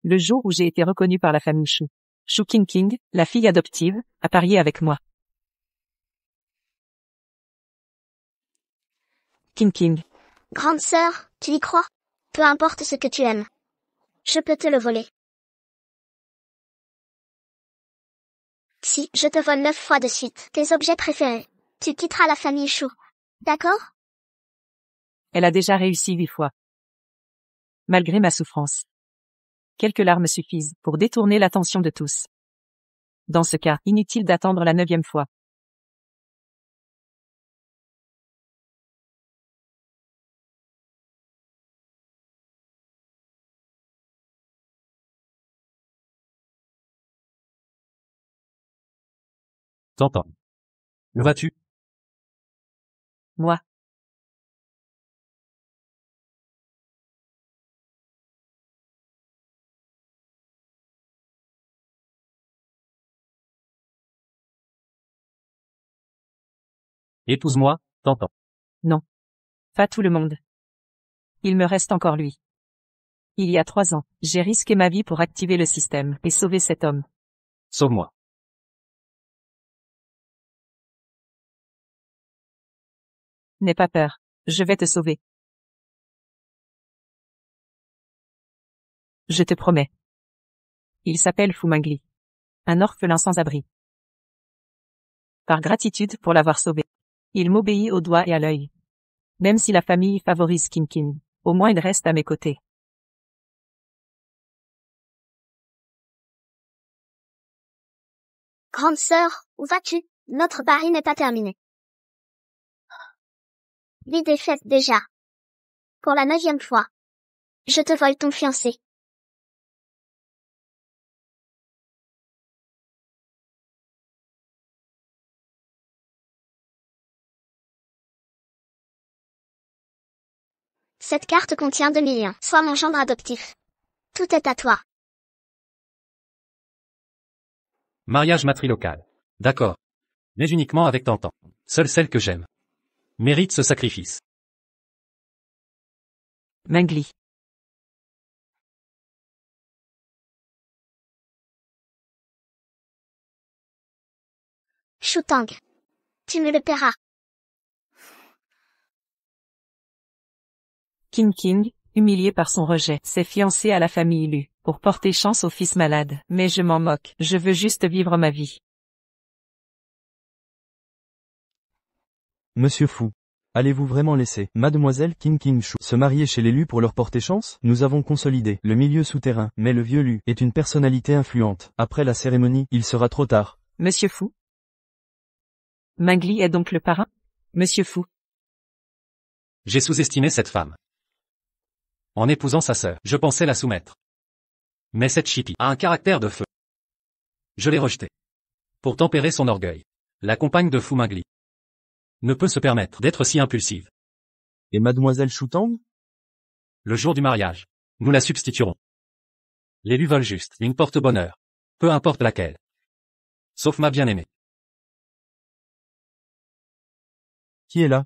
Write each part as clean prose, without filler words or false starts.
Le jour où j'ai été reconnue par la famille Shu. Shu King, la fille adoptive, a parié avec moi. King. Grande sœur, tu y crois? Peu importe ce que tu aimes. Je peux te le voler. Si je te vole 9 fois de suite tes objets préférés, tu quitteras la famille Shu. D'accord? Elle a déjà réussi 8 fois. Malgré ma souffrance. Quelques larmes suffisent pour détourner l'attention de tous. Dans ce cas, inutile d'attendre la 9e fois. T'entends. Où vas-tu? Moi. Épouse-moi, t'entends. Non. Pas tout le monde. Il me reste encore lui. Il y a 3 ans, j'ai risqué ma vie pour activer le système et sauver cet homme. Sauve-moi. N'aie pas peur. Je vais te sauver. Je te promets. Il s'appelle Fu Mangli. Un orphelin sans abri. Par gratitude pour l'avoir sauvé, il m'obéit au doigt et à l'œil. Même si la famille favorise King, au moins il reste à mes côtés. Grande sœur, où vas-tu? Notre pari n'est pas terminé. 8 défaites déjà. Pour la 9e fois. Je te vole ton fiancé. Cette carte contient 2 millions. Sois mon gendre adoptif. Tout est à toi. Mariage matrilocal. D'accord. Mais uniquement avec Tantan. Seule celle que j'aime. Mérite ce sacrifice. Mangli. Shutang. Tu me le paieras. King, humilié par son rejet, s'est fiancé à la famille Lu, pour porter chance au fils malade. Mais je m'en moque, je veux juste vivre ma vie. Monsieur Fu. Allez-vous vraiment laisser Mademoiselle King Shu se marier chez l'élu pour leur porter chance? Nous avons consolidé le milieu souterrain, mais le vieux Lu est une personnalité influente. Après la cérémonie, il sera trop tard. Monsieur Fu. Mangli est donc le parrain? Monsieur Fu. J'ai sous-estimé cette femme. En épousant sa sœur, je pensais la soumettre. Mais cette chipie a un caractère de feu. Je l'ai rejetée. Pour tempérer son orgueil, la compagne de Fu Mangli ne peut se permettre d'être si impulsive. Et Mademoiselle Shutang? Le jour du mariage, nous la substituerons. L'élu vole juste une porte-bonheur. Peu importe laquelle. Sauf ma bien-aimée. Qui est là?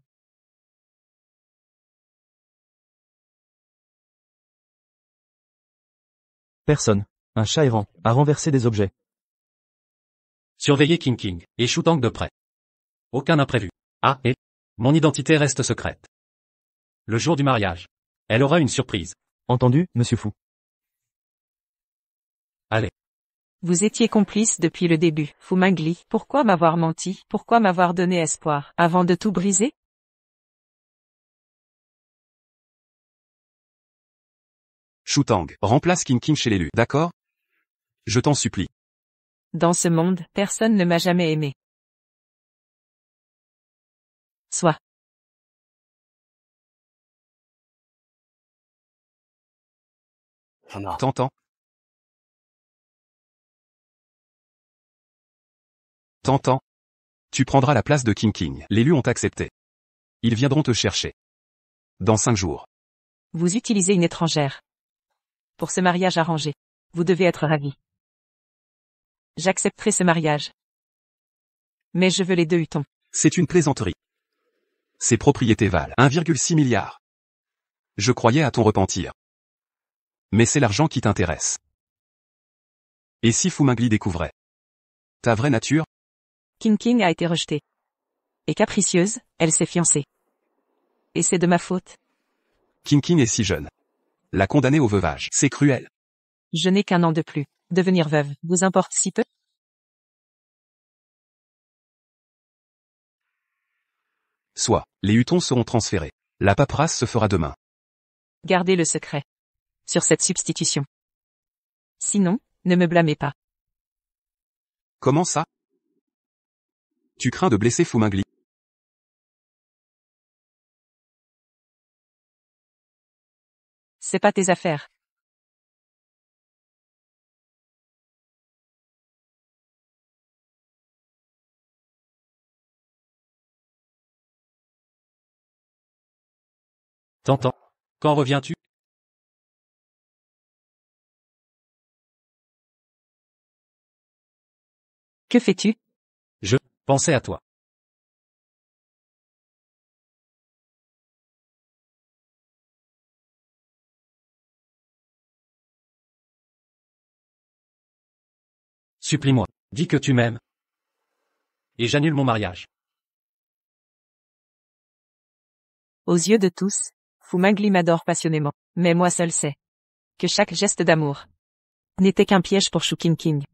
Personne. Un chat errant a renversé des objets. Surveillez King et Shutang de près. Aucun imprévu. Ah, et mon identité reste secrète. Le jour du mariage, elle aura une surprise. Entendu, Monsieur Fu. Allez. Vous étiez complice depuis le début, Fu Mangli. Pourquoi m'avoir menti? Pourquoi m'avoir donné espoir, avant de tout briser? Shutang, remplace King chez l'élu, d'accord? Je t'en supplie. Dans ce monde, personne ne m'a jamais aimé. Soit. T'entends? T'entends? Tu prendras la place de King. Les Lus ont accepté. Ils viendront te chercher. Dans 5 jours. Vous utilisez une étrangère. Pour ce mariage arrangé. Vous devez être ravi. J'accepterai ce mariage. Mais je veux les 2 hutons. C'est une plaisanterie. Ces propriétés valent 1,6 milliard. Je croyais à ton repentir. Mais c'est l'argent qui t'intéresse. Et si Fumingli découvrait ta vraie nature? King a été rejetée. Et capricieuse, elle s'est fiancée. Et c'est de ma faute. King est si jeune. La condamner au veuvage, c'est cruel. Je n'ai qu'un an de plus. Devenir veuve, vous importe si peu? Soit, les hutons seront transférés. La paperasse se fera demain. Gardez le secret. Sur cette substitution. Sinon, ne me blâmez pas. Comment ça? Tu crains de blesser Fumingli? C'est pas tes affaires. T'entends? Quand reviens-tu? Que fais-tu? Je pensais à toi. Supplie-moi. Dis que tu m'aimes. Et j'annule mon mariage. Aux yeux de tous, Fumingli m'adore passionnément. Mais moi seul sais que chaque geste d'amour n'était qu'un piège pour Shu King.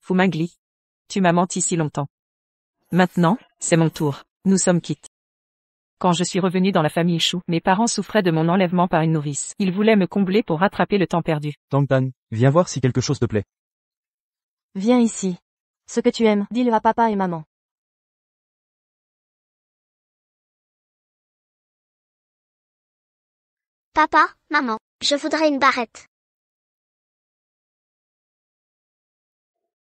Fumingli, tu m'as menti si longtemps. Maintenant, c'est mon tour. Nous sommes quittes. Quand je suis revenu dans la famille Shu, mes parents souffraient de mon enlèvement par une nourrice. Ils voulaient me combler pour rattraper le temps perdu. Tangtan, viens voir si quelque chose te plaît. Viens ici. Ce que tu aimes, dis-le à papa et maman. Papa, maman, je voudrais une barrette.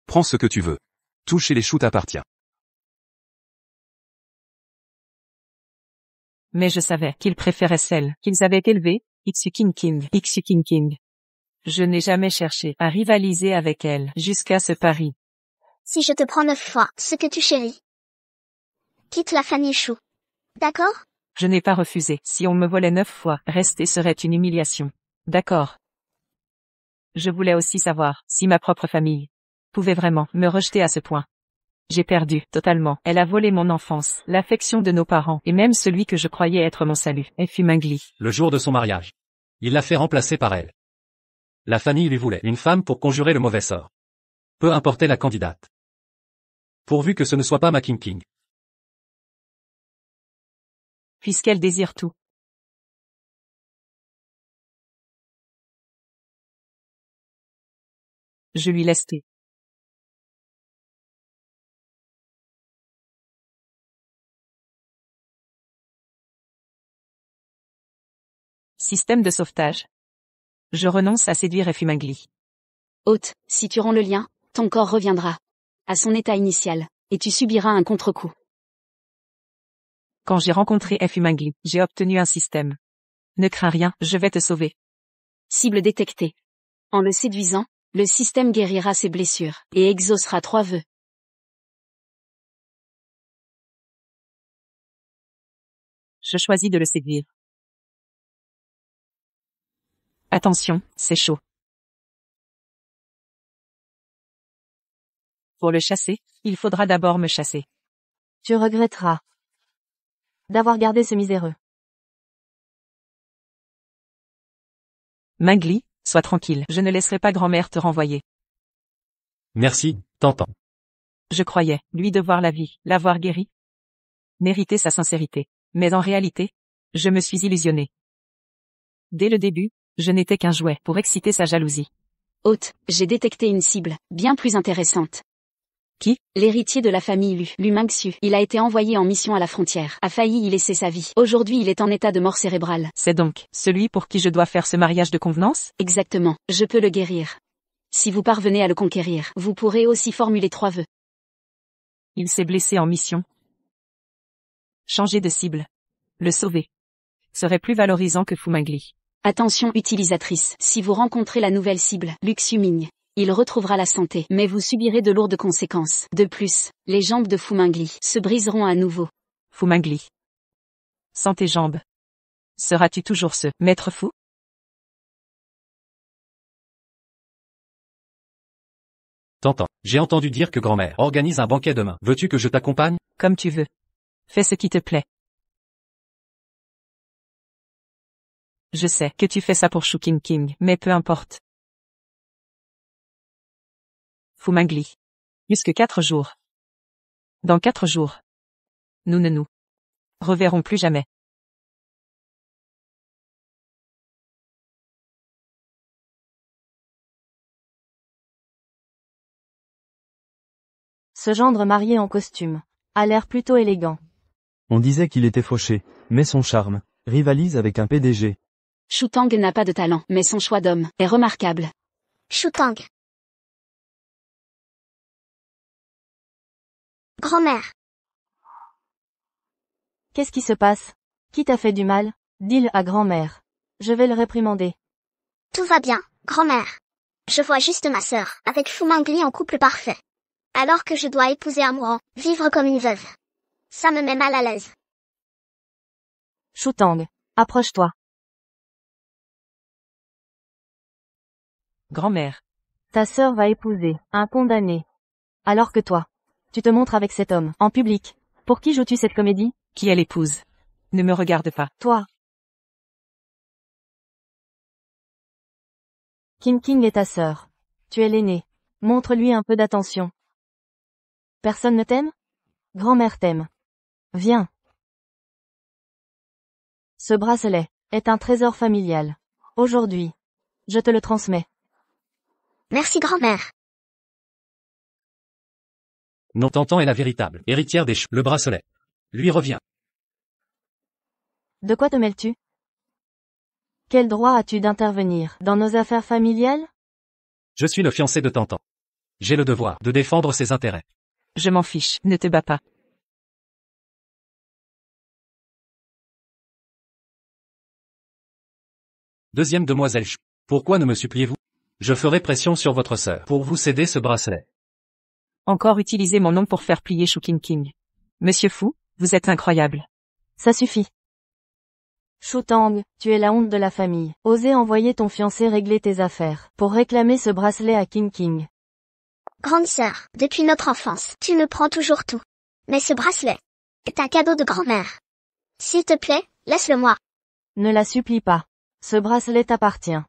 Prends ce que tu veux. Tout chez les Shu t'appartient. Mais je savais qu'ils préféraient celle qu'ils avaient élevée, Iksu King. Je n'ai jamais cherché à rivaliser avec elle jusqu'à ce pari. Si je te prends 9 fois ce que tu chéris, quitte la famille Shu. D'accord? Je n'ai pas refusé. Si on me volait 9 fois, rester serait une humiliation. D'accord. Je voulais aussi savoir si ma propre famille pouvait vraiment me rejeter à ce point. J'ai perdu totalement. Elle a volé mon enfance, l'affection de nos parents, et même celui que je croyais être mon salut. Fumingli. Le jour de son mariage. Il l'a fait remplacer par elle. La famille lui voulait une femme pour conjurer le mauvais sort. Peu importait la candidate. Pourvu que ce ne soit pas ma King. Puisqu'elle désire tout. Je lui laisse tout. Système de sauvetage. Je renonce à séduire Fumingli. Hôte, si tu rends le lien, ton corps reviendra à son état initial, et tu subiras un contre-coup. Quand j'ai rencontré Fumingli, j'ai obtenu un système. Ne crains rien, je vais te sauver. Cible détectée. En le séduisant, le système guérira ses blessures, et exaucera 3 vœux. Je choisis de le séduire. Attention, c'est chaud. Pour le chasser, il faudra d'abord me chasser. Tu regretteras d'avoir gardé ce miséreux. Mingli, sois tranquille, je ne laisserai pas grand-mère te renvoyer. Merci, t'entends. Je croyais, lui devoir la vie, l'avoir guéri. Mériter sa sincérité. Mais en réalité, je me suis illusionné. Dès le début, je n'étais qu'un jouet pour exciter sa jalousie. Hôte, j'ai détecté une cible, bien plus intéressante. Qui? L'héritier de la famille Lu Mingxu. Il a été envoyé en mission à la frontière, a failli y laisser sa vie. Aujourd'hui il est en état de mort cérébrale. C'est donc celui pour qui je dois faire ce mariage de convenance? Exactement, je peux le guérir. Si vous parvenez à le conquérir, vous pourrez aussi formuler 3 vœux. Il s'est blessé en mission. Changer de cible. Le sauver. Serait plus valorisant que Fumingli. Attention utilisatrice, si vous rencontrez la nouvelle cible, Luxuming, il retrouvera la santé, mais vous subirez de lourdes conséquences. De plus, les jambes de Fumingli se briseront à nouveau. Fumingli. Sans tes jambes. Seras-tu toujours ce maître fou? Tantan, j'ai entendu dire que grand-mère organise un banquet demain. Veux-tu que je t'accompagne? Comme tu veux. Fais ce qui te plaît. Je sais que tu fais ça pour Shu King, mais peu importe. Fu Mangli. Plus que 4 jours. Dans 4 jours. Nous ne nous reverrons plus jamais. Ce gendre marié en costume a l'air plutôt élégant. On disait qu'il était fauché, mais son charme rivalise avec un PDG. Shu Tang n'a pas de talent, mais son choix d'homme est remarquable. Shu Tang. Grand-mère. Qu'est-ce qui se passe? Qui t'a fait du mal? Dis-le à grand-mère. Je vais le réprimander. Tout va bien, grand-mère. Je vois juste ma sœur, avec Fu Mangli en couple parfait. Alors que je dois épouser un mourant, vivre comme une veuve. Ça me met mal à l'aise. Shu Tang, approche-toi. Grand-mère. Ta sœur va épouser un condamné. Alors que toi, tu te montres avec cet homme, en public. Pour qui joues-tu cette comédie? Qui est l'épouse? Ne me regarde pas. Toi. King est ta sœur. Tu es l'aîné. Montre-lui un peu d'attention. Personne ne t'aime? Grand-mère t'aime. Viens. Ce bracelet est un trésor familial. Aujourd'hui, je te le transmets. Merci grand-mère. Non, Tantan est la véritable héritière des Shu. Le bracelet lui revient. De quoi te mêles-tu? Quel droit as-tu d'intervenir dans nos affaires familiales? Je suis le fiancé de Tantan. J'ai le devoir de défendre ses intérêts. Je m'en fiche, ne te bats pas. Deuxième demoiselle Shu. Pourquoi ne me suppliez-vous? Je ferai pression sur votre sœur pour vous céder ce bracelet. Encore utiliser mon nom pour faire plier Shu King. Monsieur Fu, vous êtes incroyable. Ça suffit. Shu Tang, tu es la honte de la famille. Osez envoyer ton fiancé régler tes affaires pour réclamer ce bracelet à King. Grande sœur, depuis notre enfance, tu me prends toujours tout. Mais ce bracelet est un cadeau de grand-mère. S'il te plaît, laisse-le-moi. Ne la supplie pas. Ce bracelet t'appartient.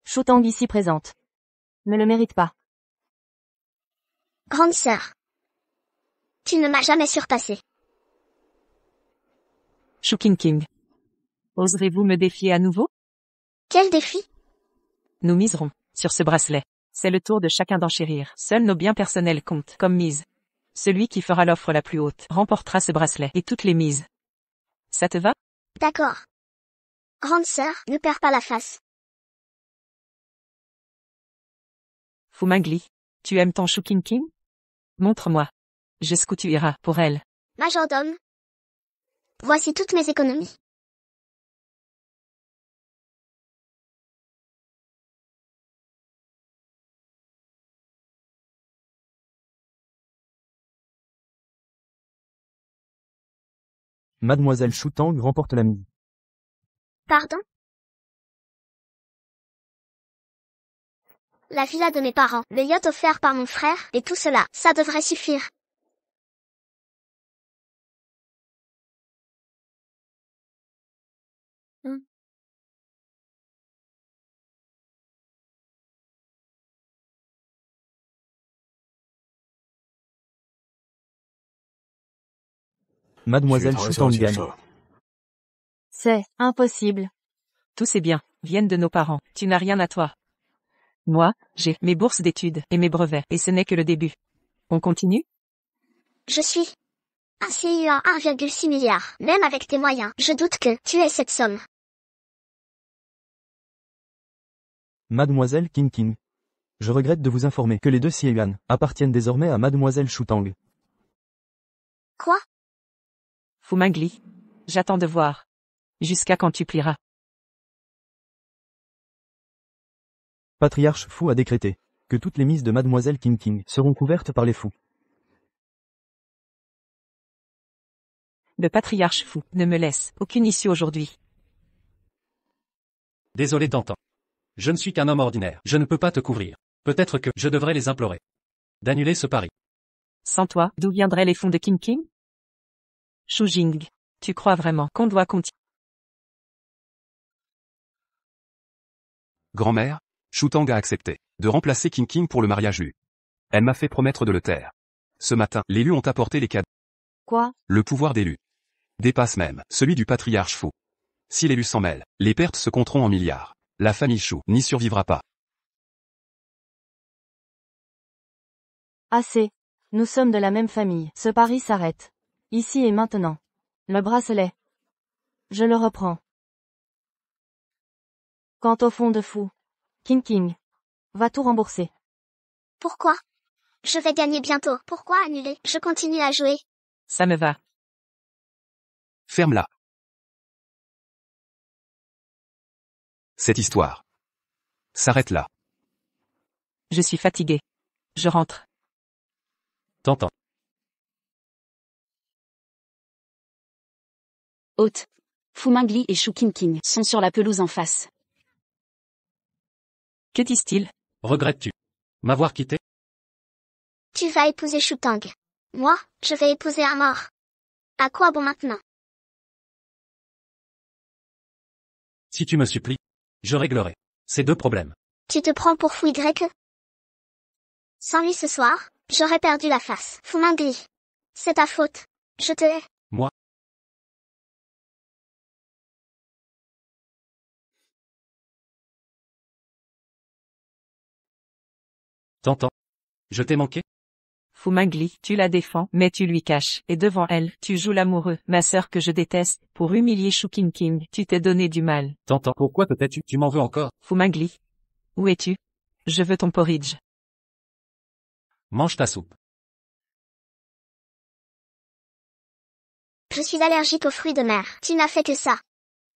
Shu Tang ici présente ne le mérite pas. Grande sœur. Tu ne m'as jamais surpassé. Shu King. Oserez-vous me défier à nouveau? Quel défi? Nous miserons sur ce bracelet. C'est le tour de chacun d'enchérir. Seuls nos biens personnels comptent comme mise. Celui qui fera l'offre la plus haute remportera ce bracelet et toutes les mises. Ça te va? D'accord. Grande sœur, ne perds pas la face. Fu Mangli, tu aimes ton Shu King? Montre-moi. Jusqu'où tu iras pour elle. Majordome. Voici toutes mes économies. Mademoiselle Shu Tang remporte la mise. Pardon? La villa de mes parents, le yacht offert par mon frère, et tout cela, ça devrait suffire. Mademoiselle Shu Tang gagne. C'est impossible. Tous ces biens viennent de nos parents. Tu n'as rien à toi. Moi, j'ai mes bourses d'études et mes brevets, et ce n'est que le début. On continue? Je suis un CIE à 1,6 milliard. Même avec tes moyens, je doute que tu aies cette somme. Mademoiselle King. Je regrette de vous informer que les 2 Yuan appartiennent désormais à Mademoiselle Shu Tang. Quoi? Fu Mangli. J'attends de voir. Jusqu'à quand tu plieras. Patriarche Fu a décrété que toutes les mises de Mademoiselle King seront couvertes par les fous. Le patriarche Fu ne me laisse aucune issue aujourd'hui. Désolé Tantan. Je ne suis qu'un homme ordinaire. Je ne peux pas te couvrir. Peut-être que je devrais les implorer. d'annuler ce pari. Sans toi, d'où viendraient les fonds de King King? Shu Jing, tu crois vraiment qu'on doit continuer? Grand-mère, Shu Tang a accepté de remplacer King King pour le mariage Lu. Elle m'a fait promettre de le taire. Ce matin, les Lu ont apporté les cadeaux. Quoi? Le pouvoir des Lu dépasse même celui du patriarche Fu. Si les Lu s'en mêlent, les pertes se compteront en milliards. La famille Shu n'y survivra pas. Assez. Nous sommes de la même famille. Ce pari s'arrête. Ici et maintenant. Le bracelet. Je le reprends. Quant au fond de fou, King King va tout rembourser. Pourquoi? Je vais gagner bientôt. Pourquoi annuler? Je continue à jouer. Ça me va. Ferme-la. Cette histoire s'arrête là. Je suis fatigué. Je rentre. T'entends. Hôte. Fu Mangli et Shu King King sont sur la pelouse en face. Que disent-ils? Regrettes-tu m'avoir quitté? Tu vas épouser Shu Tang. Moi, je vais épouser un mort. À quoi bon maintenant? Si tu me supplies, je réglerai ces deux problèmes. Tu te prends pour Fu Y? Sans lui ce soir, j'aurais perdu la face. Fu Mangli. C'est ta faute. Je te hais. Moi? T'entends? Je t'ai manqué? Fu Mangli, tu la défends, mais tu lui caches, et devant elle, tu joues l'amoureux, ma sœur que je déteste, pour humilier Shu King King, tu t'es donné du mal. T'entends? Pourquoi te tais-tu? Tu m'en veux encore? Fu Mangli. Où es-tu? Je veux ton porridge. Mange ta soupe. Je suis allergique aux fruits de mer. Tu n'as fait que ça.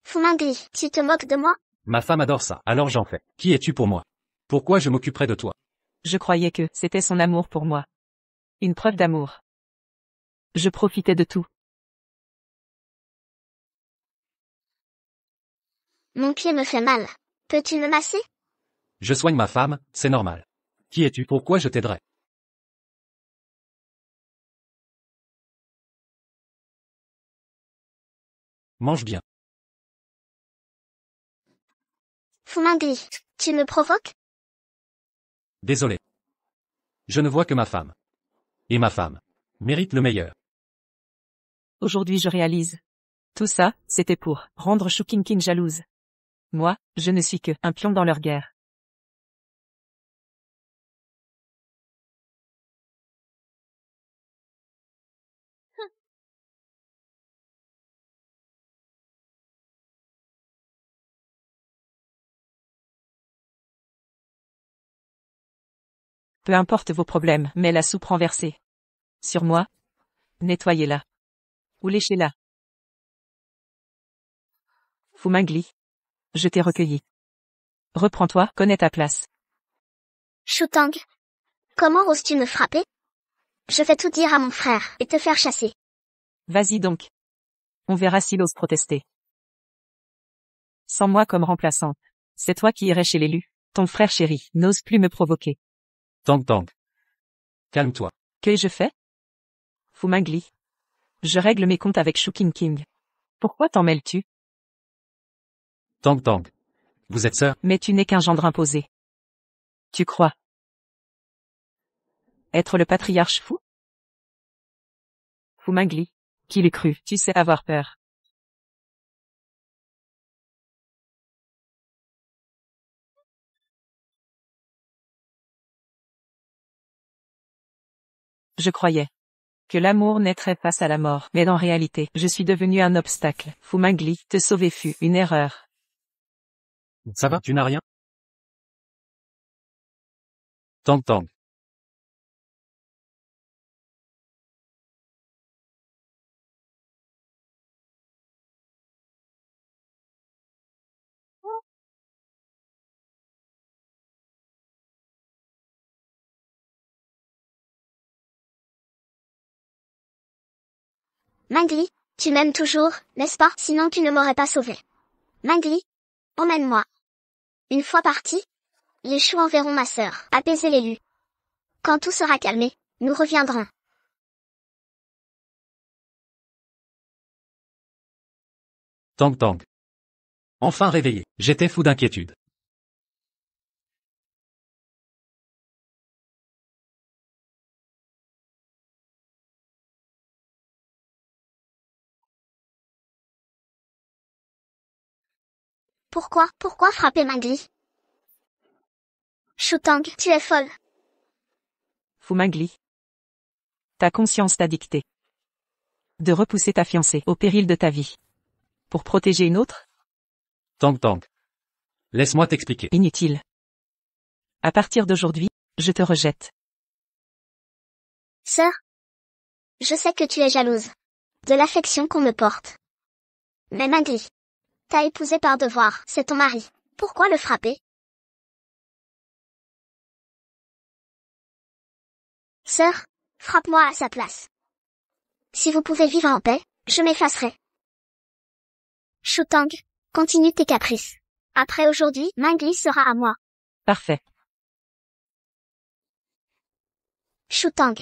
Fu Mangli, tu te moques de moi? Ma femme adore ça, alors j'en fais. Qui es-tu pour moi? Pourquoi je m'occuperais de toi? Je croyais que c'était son amour pour moi. Une preuve d'amour. Je profitais de tout. Mon pied me fait mal. Peux-tu me masser? Je soigne ma femme, c'est normal. Qui es-tu? Pourquoi je t'aiderais? Mange bien. Fu Mangli, tu me provoques? Désolé. Je ne vois que ma femme. Et ma femme mérite le meilleur. Aujourd'hui je réalise. Tout ça, c'était pour rendre Shu King King jalouse. Moi, je ne suis que un pion dans leur guerre. Peu importe vos problèmes, mais la soupe renversée. Sur moi. Nettoyez-la. Ou léchez-la. Fu Mangli. Je t'ai recueilli. Reprends-toi, connais ta place. Shu Tang. Comment oses-tu me frapper? Je vais tout dire à mon frère et te faire chasser. Vas-y donc. On verra s'il ose protester. Sans moi comme remplaçante. C'est toi qui irais chez l'élu. Ton frère chéri n'ose plus me provoquer. Tang Tang. Calme-toi. Que ai-je fait? Fu Mangli. Je règle mes comptes avec Shu King King. Pourquoi t'en mêles-tu? Tang Tang. Vous êtes sœurs? Mais tu n'es qu'un gendre imposé. Tu crois être le patriarche fou? Fu Mangli. Qui l'eût cru? Tu sais avoir peur. Je croyais que l'amour naîtrait face à la mort, mais en réalité, je suis devenu un obstacle. Fu Mangli, te sauver fut une erreur. Ça va? Tu n'as rien? Tang Tang. Mangli, tu m'aimes toujours, n'est-ce pas? Sinon tu ne m'aurais pas sauvé. Mangli, emmène-moi. Une fois parti, les choux enverront ma sœur apaiser l'élu. Quand tout sera calmé, nous reviendrons. Tang Tang. Enfin réveillé, j'étais fou d'inquiétude. Pourquoi frapper Mangli? Shutang, tu es folle. Fu Mangli. Ta conscience t'a dicté de repousser ta fiancée au péril de ta vie. Pour protéger une autre? Tang Tang. Laisse-moi t'expliquer. Inutile. À partir d'aujourd'hui, je te rejette. Sœur, je sais que tu es jalouse de l'affection qu'on me porte. Mais Mangli, t'as épousé par devoir, c'est ton mari. Pourquoi le frapper? Sœur, frappe-moi à sa place. Si vous pouvez vivre en paix, je m'effacerai. Shutang, continue tes caprices. Après aujourd'hui, Mangli sera à moi. Parfait. Shutang,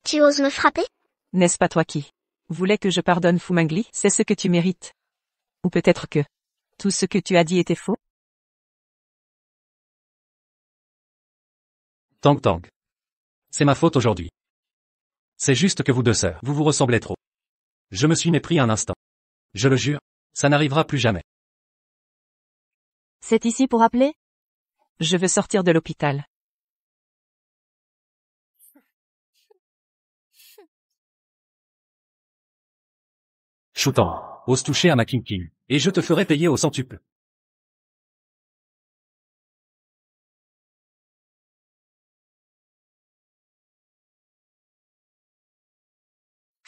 tu oses me frapper? N'est-ce pas toi qui voulais que je pardonne Fu Mangli? C'est ce que tu mérites. Ou peut-être que tout ce que tu as dit était faux? Tang Tang. C'est ma faute aujourd'hui. C'est juste que vous deux sœurs, vous vous ressemblez trop. Je me suis mépris un instant. Je le jure, ça n'arrivera plus jamais. C'est ici pour appeler? Je veux sortir de l'hôpital. Shutang, ose toucher à ma King King, et je te ferai payer au centuple.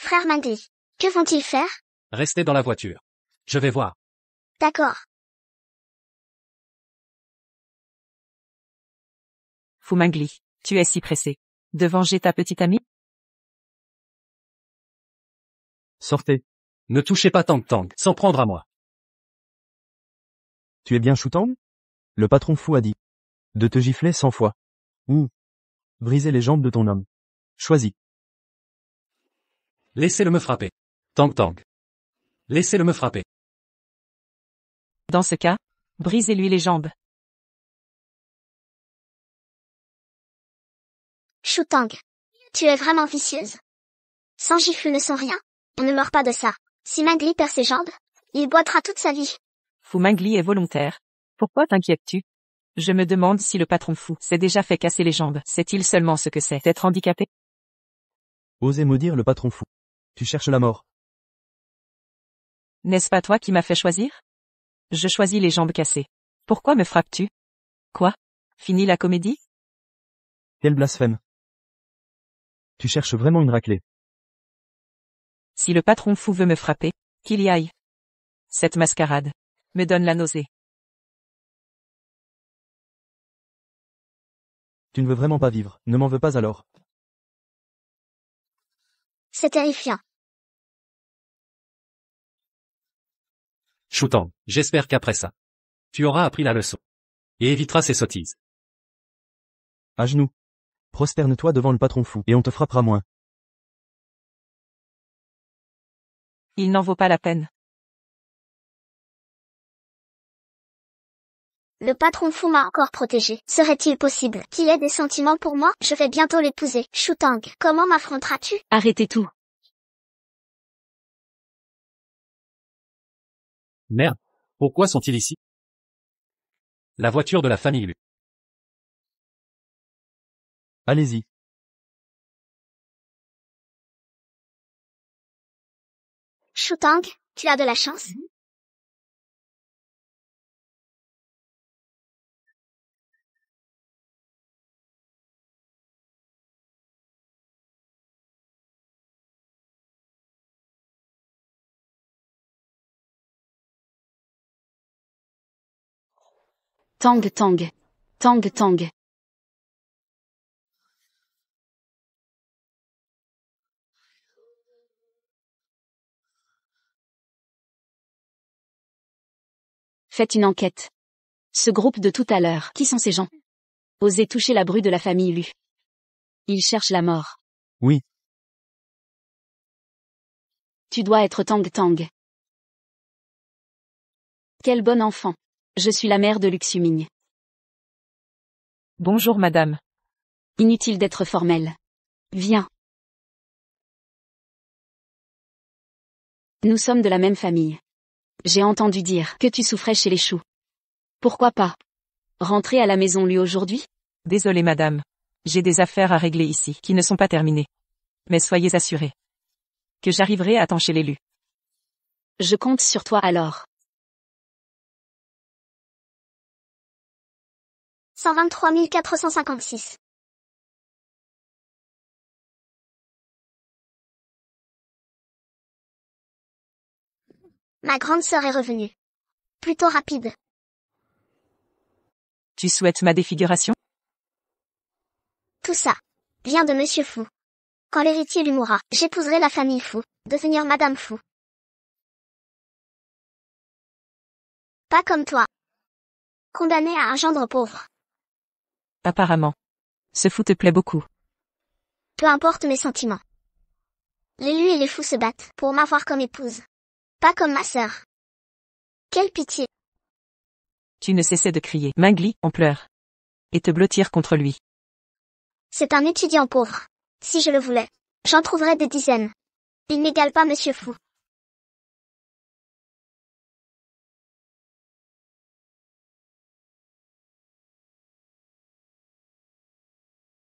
Frère Mangli, que vont-ils faire? Restez dans la voiture. Je vais voir. D'accord. Fu Mangli, tu es si pressé de venger ta petite amie? Sortez. Ne touchez pas Tang Tang, sans prendre à moi. Tu es bien Shutang? Le patron fou a dit. De te gifler 100 fois. Ou briser les jambes de ton homme. Choisis. Laissez-le me frapper. Tang Tang. Laissez-le me frapper. Dans ce cas, brisez-lui les jambes. Shutang, tu es vraiment vicieuse. Sans gifle ne sont rien. On ne meurt pas de ça. Si Mangli perd ses jambes, il boitera toute sa vie. Fu Mangli est volontaire. Pourquoi t'inquiètes-tu? Je me demande si le patron fou s'est déjà fait casser les jambes. Sait-il seulement ce que c'est d'être handicapé? Osez maudire le patron fou. Tu cherches la mort. N'est-ce pas toi qui m'as fait choisir? Je choisis les jambes cassées. Pourquoi me frappes-tu? Quoi? Fini la comédie? Quel blasphème. Tu cherches vraiment une raclée. Si le patron fou veut me frapper, qu'il y aille. Cette mascarade me donne la nausée. Tu ne veux vraiment pas vivre, ne m'en veux pas alors. C'est terrifiant. Shutang, j'espère qu'après ça, tu auras appris la leçon. Et éviteras ces sottises. À genoux. Prosterne-toi devant le patron fou, et on te frappera moins. Il n'en vaut pas la peine. Le patron fou m'a encore protégé. Serait-il possible qu'il ait des sentiments pour moi? Je vais bientôt l'épouser. Shutang, comment m'affronteras-tu? Arrêtez tout. Merde. Pourquoi sont-ils ici? La voiture de la famille Lu. Allez-y. Shutang, tu as de la chance. Tang Tang. Tang Tang. Faites une enquête. Ce groupe de tout à l'heure, qui sont ces gens? Osez toucher la bru de la famille Lu. Il cherche la mort. Oui. Tu dois être Tang Tang. Quel bon enfant. Je suis la mère de Luxuming. Bonjour madame. Inutile d'être formel. Viens. Nous sommes de la même famille. J'ai entendu dire que tu souffrais chez les choux. Pourquoi pas rentrer à la maison lui aujourd'hui? Désolée madame. J'ai des affaires à régler ici qui ne sont pas terminées. Mais soyez assurée que j'arriverai à temps chez l'élu. Je compte sur toi alors. 123 456. Ma grande sœur est revenue. Plutôt rapide. Tu souhaites ma défiguration? Tout ça vient de Monsieur Fou. Quand l'héritier lui mourra, j'épouserai la famille Fou, devenir Madame Fou. Pas comme toi. Condamné à un gendre pauvre. Apparemment. Ce fou te plaît beaucoup. Peu importe mes sentiments. L'élu et les fous se battent pour m'avoir comme épouse. Pas comme ma sœur. Quelle pitié. Tu ne cessais de crier, Mingli, en pleurs. Et te blottir contre lui. C'est un étudiant pauvre. Si je le voulais, j'en trouverais des dizaines. Il n'égale pas Monsieur Fou.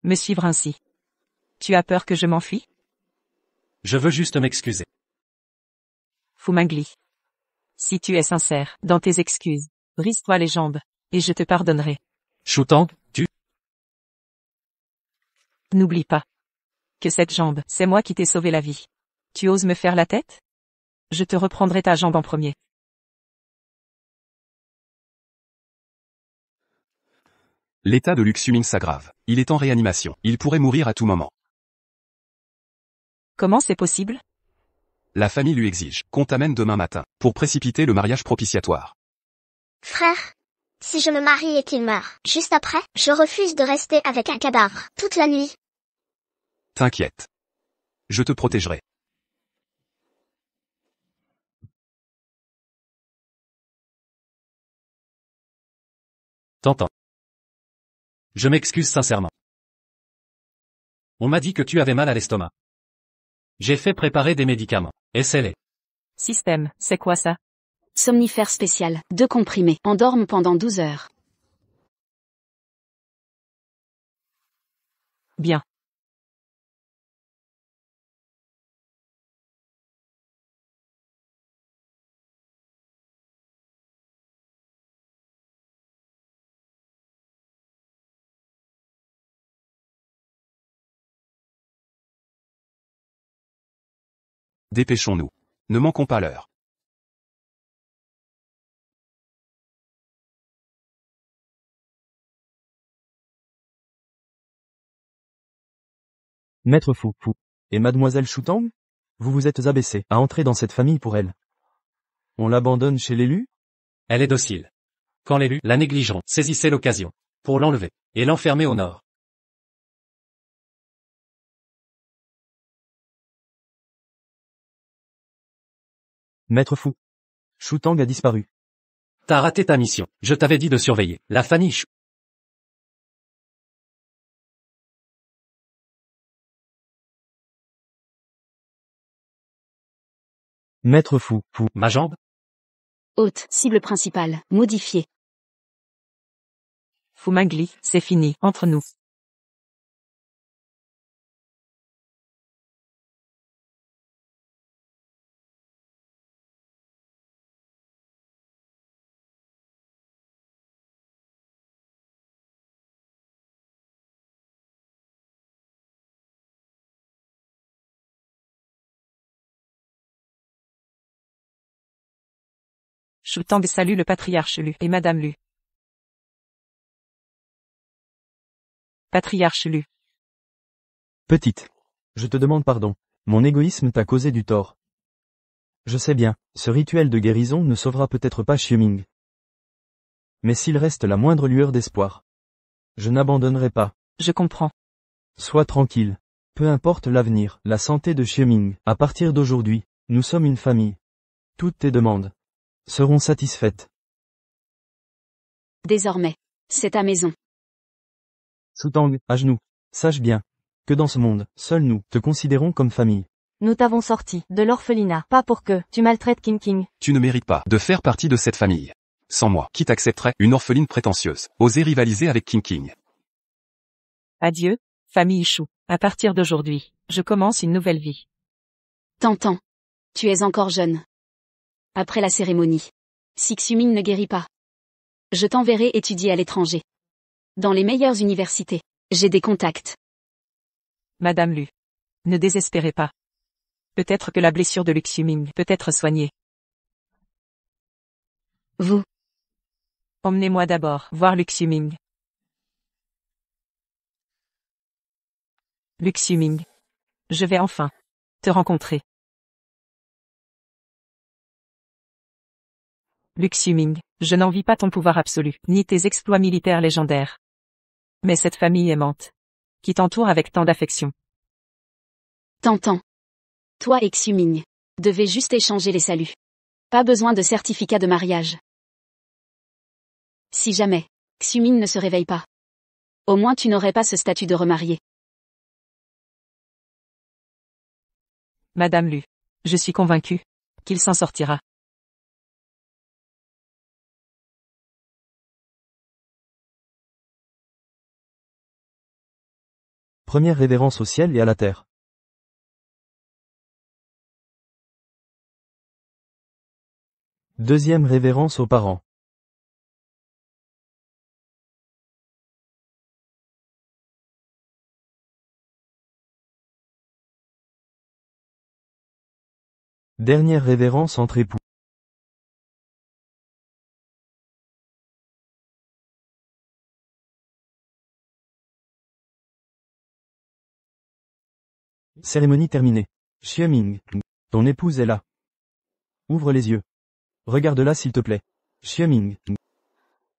Me suivre ainsi. Tu as peur que je m'enfuis? Je veux juste m'excuser. Fu Mingli. Si tu es sincère dans tes excuses, brise-toi les jambes, et je te pardonnerai. Shutang, tu? N'oublie pas que cette jambe, c'est moi qui t'ai sauvé la vie. Tu oses me faire la tête? Je te reprendrai ta jambe en premier. L'état de Luxuming s'aggrave. Il est en réanimation. Il pourrait mourir à tout moment. Comment c'est possible? La famille lui exige qu'on t'amène demain matin, pour précipiter le mariage propitiatoire. Frère, si je me marie et qu'il meurt, juste après, je refuse de rester avec un cadavre, toute la nuit. T'inquiète. Je te protégerai. T'entends. Je m'excuse sincèrement. On m'a dit que tu avais mal à l'estomac. J'ai fait préparer des médicaments. Essaie-les. Système, c'est quoi ça? Somnifère spécial, 2 comprimés. Endorme pendant 12 heures. Bien. Dépêchons-nous. Ne manquons pas l'heure. Maître Fou, et mademoiselle Shutang? Vous vous êtes abaissé à entrer dans cette famille pour elle. On l'abandonne chez l'élu? Elle est docile. Quand l'élu la négligeront, saisissez l'occasion pour l'enlever et l'enfermer au nord. Maître Fou. Shutang a disparu. T'as raté ta mission. Je t'avais dit de surveiller la famille Chou. Maître Fou. Ma jambe? Haute, cible principale, modifiée. Fu Mingli, c'est fini, entre nous. Shutang salue le patriarche Lu et Madame Lu. Patriarche Lu. Petite. Je te demande pardon. Mon égoïsme t'a causé du tort. Je sais bien, ce rituel de guérison ne sauvera peut-être pas Xiuming. Mais s'il reste la moindre lueur d'espoir, je n'abandonnerai pas. Je comprends. Sois tranquille. Peu importe l'avenir, la santé de Xieming. À partir d'aujourd'hui, nous sommes une famille. Toutes tes demandes seront satisfaites. Désormais, c'est ta maison. Soutang, à genoux. Sache bien que dans ce monde, seuls nous te considérons comme famille. Nous t'avons sorti de l'orphelinat, pas pour que tu maltraites King King. Tu ne mérites pas de faire partie de cette famille. Sans moi, qui t'accepterait, une orpheline prétentieuse, oser rivaliser avec King King. Adieu, famille Chou. À partir d'aujourd'hui, je commence une nouvelle vie. Tantan. Tu es encore jeune. Après la cérémonie, si Xuming ne guérit pas, je t'enverrai étudier à l'étranger. Dans les meilleures universités, j'ai des contacts. Madame Lu. Ne désespérez pas. Peut-être que la blessure de Luxuming peut être soignée. Vous. Emmenez-moi d'abord voir Luxuming. Luxuming. Je vais enfin te rencontrer. Luxuming, je n'envie pas ton pouvoir absolu, ni tes exploits militaires légendaires. Mais cette famille aimante, qui t'entoure avec tant d'affection. Tantan. Toi et Xuming devez juste échanger les saluts. Pas besoin de certificat de mariage. Si jamais Xuming ne se réveille pas, au moins tu n'aurais pas ce statut de remarié. Madame Lu, je suis convaincue qu'il s'en sortira. Première révérence au ciel et à la terre. Deuxième révérence aux parents. Dernière révérence entre époux. Cérémonie terminée. Xieming, ton épouse est là. Ouvre les yeux. Regarde-la s'il te plaît. Xieming.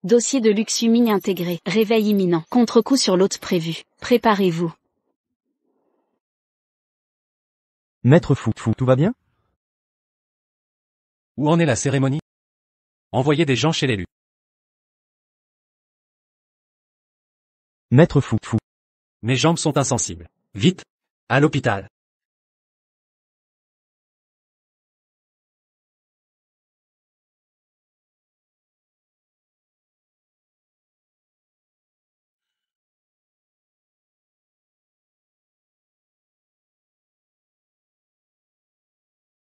Dossier de Luxuming intégré. Réveil imminent. Contre-coup sur l'hôte prévu. Préparez-vous. Maître Fu, tout va bien? Où en est la cérémonie? Envoyez des gens chez l'élu. Maître Fu. Mes jambes sont insensibles. Vite! À l'hôpital.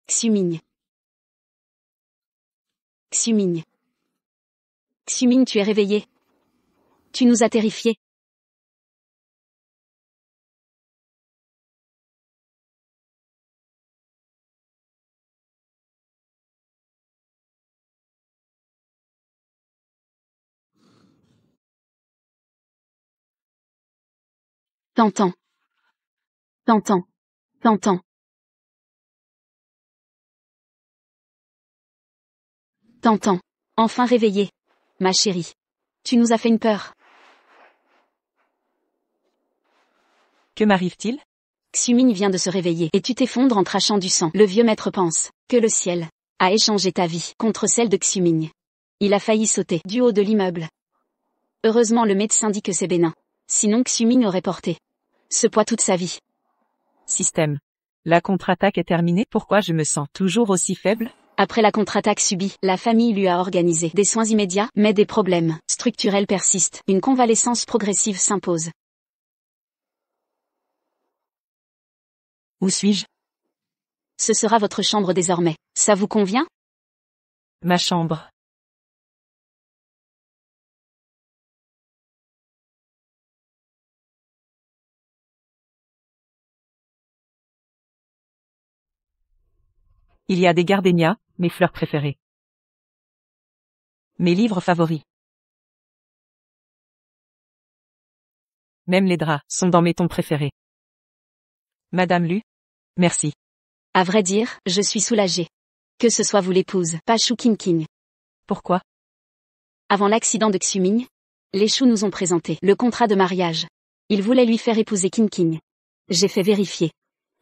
Xuming. Xuming. Xuming, tu es réveillé. Tu nous as terrifiés. Tantan. Tantan. Tantan. Tantan. Enfin réveillé. Ma chérie. Tu nous as fait une peur. Que m'arrive-t-il? Xuming vient de se réveiller et tu t'effondres en crachant du sang. Le vieux maître pense que le ciel a échangé ta vie contre celle de Xuming. Il a failli sauter du haut de l'immeuble. Heureusement le médecin dit que c'est bénin. Sinon Xuming aurait porté ce poids toute sa vie. Système. La contre-attaque est terminée. Pourquoi je me sens toujours aussi faible? Après la contre-attaque subie, la famille lui a organisé des soins immédiats, mais des problèmes structurels persistent. Une convalescence progressive s'impose. Où suis-je? Ce sera votre chambre désormais. Ça vous convient? Ma chambre. Il y a des gardénias, mes fleurs préférées. Mes livres favoris. Même les draps sont dans mes tons préférés. Madame Lu, merci. À vrai dire, je suis soulagée. Que ce soit vous l'épouse, pas Shu King. Pourquoi? Avant l'accident de Xuming, les Shu nous ont présenté le contrat de mariage. Il voulait lui faire épouser King King. J'ai fait vérifier.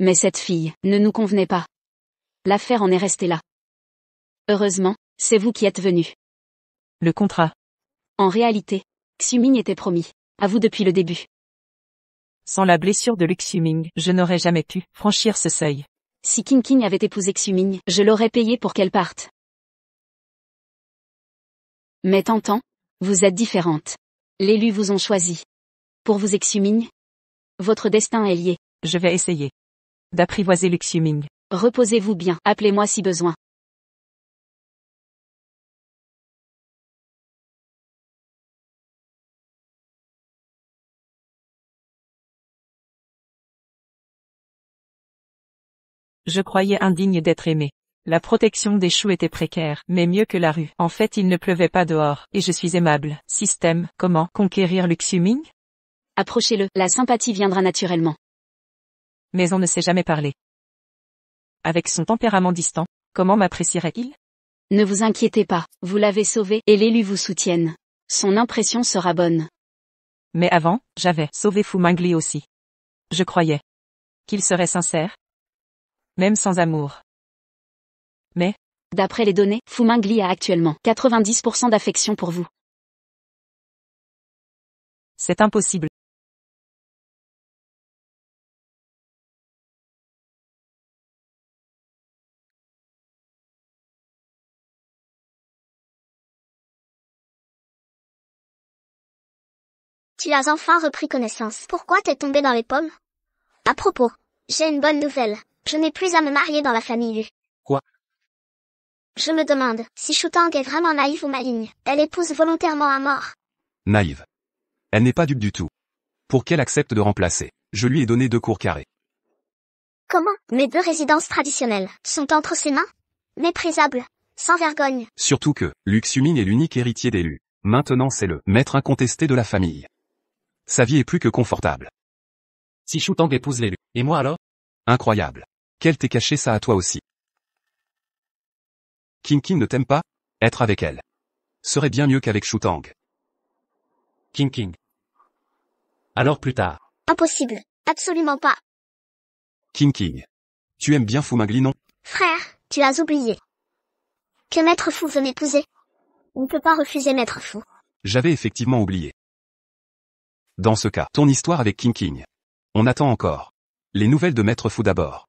Mais cette fille ne nous convenait pas. L'affaire en est restée là. Heureusement, c'est vous qui êtes venu. Le contrat. En réalité, Xuming était promis. À vous depuis le début. Sans la blessure de Luxuming, je n'aurais jamais pu franchir ce seuil. Si King King avait épousé Xuming, je l'aurais payé pour qu'elle parte. Mais Tantan, vous êtes différente. Les Lus vous ont choisi. Pour vous Xuming, votre destin est lié. Je vais essayer d'apprivoiser Luxuming. Reposez-vous bien, appelez-moi si besoin. Je croyais indigne d'être aimé. La protection des choux était précaire, mais mieux que la rue. En fait, il ne pleuvait pas dehors, et je suis aimable. Système, comment conquérir Luxuming? Approchez-le, la sympathie viendra naturellement. Mais on ne s'est jamais parlé. Avec son tempérament distant, comment m'apprécierait-il? Ne vous inquiétez pas, vous l'avez sauvé, et les Lus vous soutiennent. Son impression sera bonne. Mais avant, j'avais sauvé Fu Mangli aussi. Je croyais qu'il serait sincère, même sans amour. Mais, d'après les données, Fu Mangli a actuellement 90% d'affection pour vous. c'est impossible. Tu as enfin repris connaissance. Pourquoi t'es tombé dans les pommes? À propos, j'ai une bonne nouvelle. Je n'ai plus à me marier dans la famille Lu. Quoi? Je me demande si Shutang est vraiment naïve ou maligne. Elle épouse volontairement à mort. Naïve. Elle n'est pas dupe du tout. Pour qu'elle accepte de remplacer, je lui ai donné 2 cours carrés. Comment? Mes 2 résidences traditionnelles sont entre ses mains? Méprisable. Sans vergogne. Surtout que, Luxuming est l'unique héritier des Lus. Maintenant c'est le maître incontesté de la famille. Sa vie est plus que confortable. Si Shutang épouse les Lus, et moi alors? Incroyable. Qu'elle t'ait caché ça à toi aussi. King King ne t'aime pas? Être avec elle serait bien mieux qu'avec Shutang. King King. Alors plus tard. Impossible. Absolument pas. King King. Tu aimes bien Fu Mangli, non? Frère, tu as oublié que Maître Fu veut m'épouser. On ne peut pas refuser Maître Fu. J'avais effectivement oublié. Dans ce cas, ton histoire avec King King. On attend encore. Les nouvelles de Maître Fu d'abord.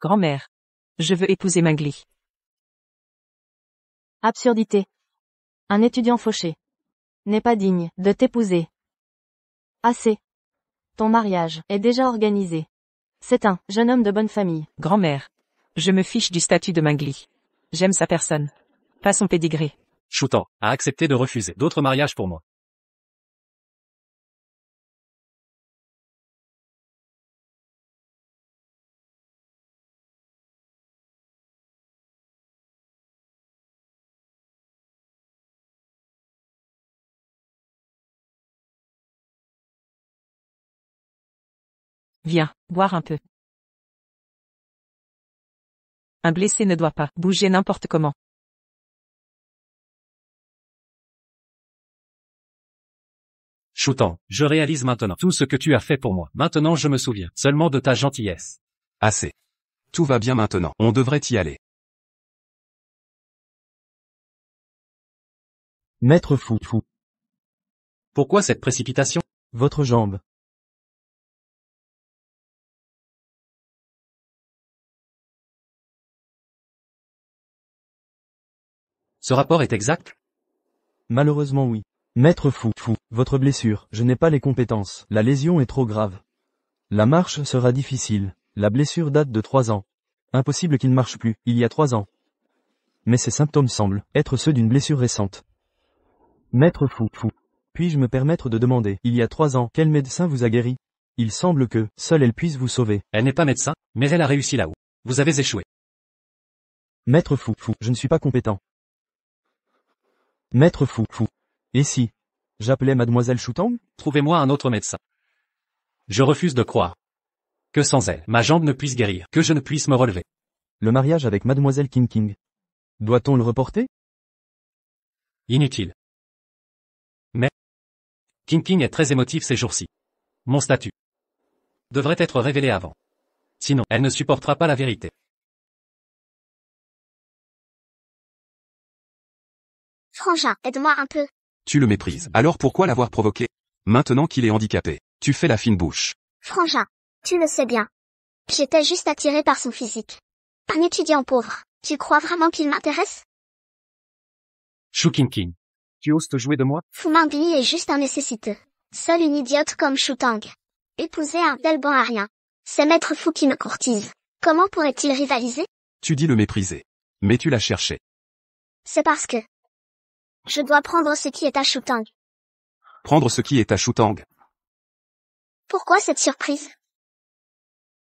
Grand-mère. Je veux épouser Mangli. Absurdité. Un étudiant fauché n'est pas digne de t'épouser. Assez. Ton mariage est déjà organisé. C'est un jeune homme de bonne famille. Grand-mère. Je me fiche du statut de Mangli. J'aime sa personne. Pas son pédigré. Shutang a accepté de refuser d'autres mariages pour moi. Viens, boire un peu. Un blessé ne doit pas bouger n'importe comment. Shutang, je réalise maintenant tout ce que tu as fait pour moi. Maintenant je me souviens seulement de ta gentillesse. Assez. Tout va bien maintenant. On devrait y aller. Maître Fu. Pourquoi cette précipitation? Votre jambe. Ce rapport est exact? Malheureusement oui. Maître Fu, votre blessure, je n'ai pas les compétences. La lésion est trop grave. La marche sera difficile. La blessure date de 3 ans. Impossible qu'il ne marche plus, il y a 3 ans. Mais ces symptômes semblent être ceux d'une blessure récente. Maître Fu, puis-je me permettre de demander, il y a 3 ans, quel médecin vous a guéri? Il semble que, seule elle puisse vous sauver. Elle n'est pas médecin, mais elle a réussi là où vous avez échoué. Maître Fu, je ne suis pas compétent. Maître Fu. Et si j'appelais Mademoiselle Shutang? Trouvez-moi un autre médecin. Je refuse de croire que sans elle, ma jambe ne puisse guérir, que je ne puisse me relever. Le mariage avec Mademoiselle King. Doit-on le reporter? Inutile. Mais King King est très émotive ces jours-ci. Mon statut devrait être révélé avant. Sinon, elle ne supportera pas la vérité. Frangin, aide-moi un peu. Tu le méprises. Alors pourquoi l'avoir provoqué? Maintenant qu'il est handicapé, tu fais la fine bouche. Frangin, tu le sais bien. J'étais juste attirée par son physique. Un étudiant pauvre. Tu crois vraiment qu'il m'intéresse? Shu King King. Tu oses te jouer de moi? Fu Mangli est juste un nécessiteux. Seule une idiote comme Shu Tang. Épouser un tel bon à rien. C'est Maître Fu qui me courtise. Comment pourrait-il rivaliser? Tu dis le mépriser. Mais tu l'as cherché. C'est parce que je dois prendre ce qui est à Shu Tang. Prendre ce qui est à Shu Tang. Pourquoi cette surprise?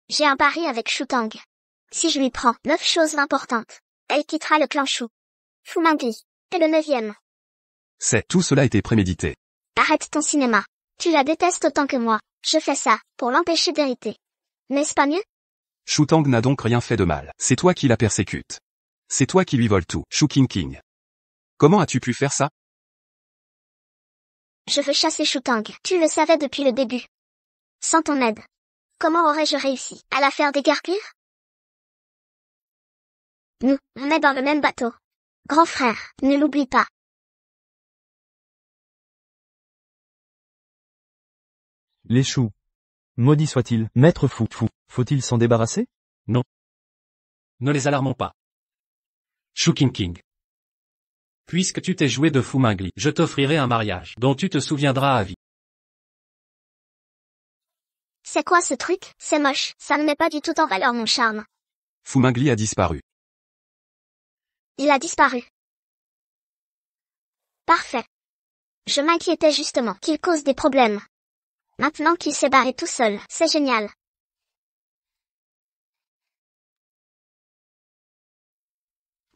J'ai un pari avec Shu Tang. Si je lui prends 9 choses importantes, elle quittera le clan Shu. Fu Mangli est le 9e. Tout cela était prémédité. Arrête ton cinéma. Tu la détestes autant que moi. Je fais ça pour l'empêcher d'hériter. N'est-ce pas mieux? Shu Tang n'a donc rien fait de mal. C'est toi qui la persécutes. C'est toi qui lui voles tout. Shu King King. Comment as-tu pu faire ça? Je veux chasser Shu Tang. Tu le savais depuis le début. Sans ton aide, comment aurais-je réussi à la faire déguerpir? Nous, on est dans le même bateau. Grand frère, ne l'oublie pas. Les choux. Maudit soit-il, Maître Fu. Faut-il s'en débarrasser? Non. Ne les alarmons pas. Shu King King. Puisque tu t'es joué de Fu Mangli, je t'offrirai un mariage dont tu te souviendras à vie. C'est quoi ce truc? C'est moche, ça ne met pas du tout en valeur mon charme. Fu Mangli a disparu. Il a disparu. Parfait. Je m'inquiétais justement qu'il cause des problèmes. Maintenant qu'il s'est barré tout seul, c'est génial.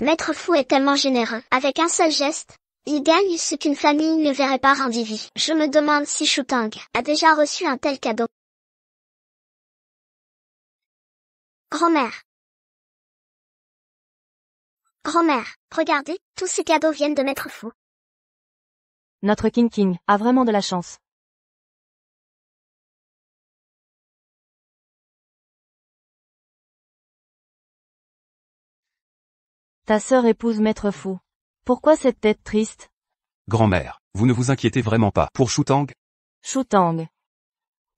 Maître Fu est tellement généreux. Avec un seul geste, il gagne ce qu'une famille ne verrait pas rendu vie. Je me demande si Shu Tang a déjà reçu un tel cadeau. Grand-mère. Grand-mère, regardez, tous ces cadeaux viennent de Maître Fu. Notre King King a vraiment de la chance. Ta sœur épouse Maître Fu. Pourquoi cette tête triste? Grand-mère, vous ne vous inquiétez vraiment pas pour Shu Tang? Shu Tang.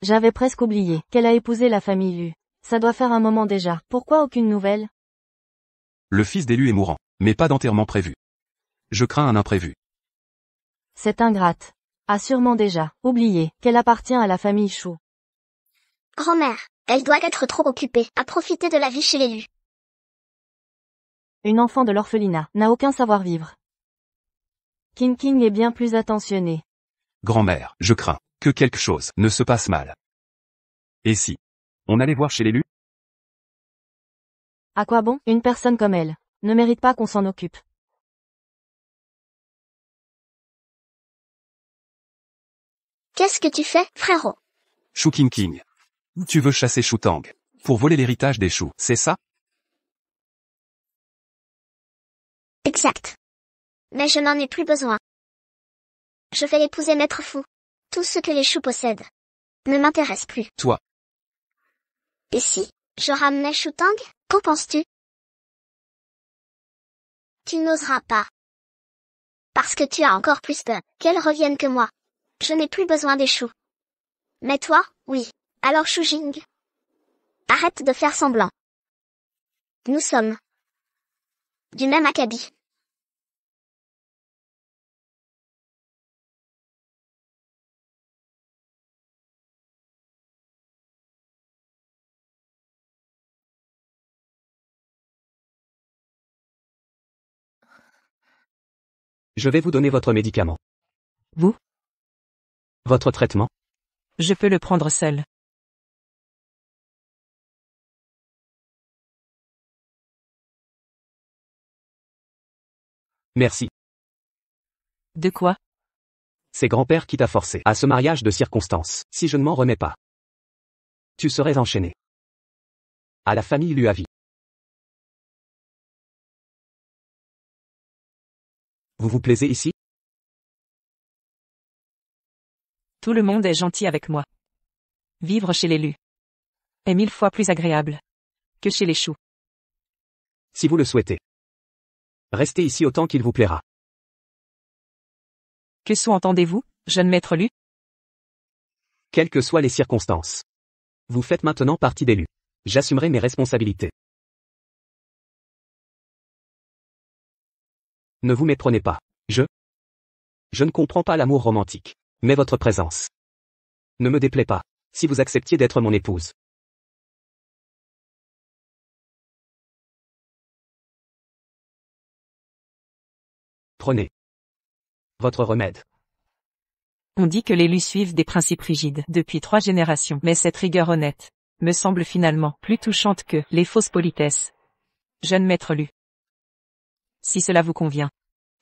J'avais presque oublié qu'elle a épousé la famille Lu. Ça doit faire un moment déjà. Pourquoi aucune nouvelle? Le fils d'élu est mourant, mais pas d'enterrement prévu. Je crains un imprévu. Cette ingrate a sûrement déjà oublié qu'elle appartient à la famille Shu. Grand-mère, elle doit être trop occupée à profiter de la vie chez l'élu. Une enfant de l'orphelinat n'a aucun savoir-vivre. King King est bien plus attentionné. Grand-mère, je crains que quelque chose ne se passe mal. Et si on allait voir chez l'élu? À quoi bon? Une personne comme elle ne mérite pas qu'on s'en occupe. Qu'est-ce que tu fais, frérot? Shu King King. Tu veux chasser Shu Tang pour voler l'héritage des Shu, c'est ça? Exact. Mais je n'en ai plus besoin. Je vais épouser Maître Fu. Tout ce que les Shu possèdent ne m'intéresse plus. Toi. Et si je ramenais Shu Tang, qu'en penses-tu? Tu n'oseras pas. Parce que tu as encore plus peur qu'elle revienne que moi. Je n'ai plus besoin des Shu. Mais toi, oui. Alors Shu Jing. Arrête de faire semblant. Nous sommes du même acabit. Je vais vous donner votre médicament. Vous? Votre traitement. Je peux le prendre seul. Merci. De quoi? C'est grand-père qui t'a forcé à ce mariage de circonstance. Si je ne m'en remets pas, tu serais enchaîné à la famille lui a vie. Vous vous plaisez ici? Tout le monde est gentil avec moi. Vivre chez l'élu est 1000 fois plus agréable que chez les choux. Si vous le souhaitez. Restez ici autant qu'il vous plaira. Que sous-entendez-vous, jeune maître Lu? Quelles que soient les circonstances. Vous faites maintenant partie des Lus. J'assumerai mes responsabilités. Ne vous méprenez pas. Je ne comprends pas l'amour romantique. Mais votre présence ne me déplaît pas. Si vous acceptiez d'être mon épouse. Prenez votre remède. On dit que les Lus suivent des principes rigides depuis 3 générations, mais cette rigueur honnête me semble finalement plus touchante que les fausses politesses. Jeune maître Lu. Si cela vous convient,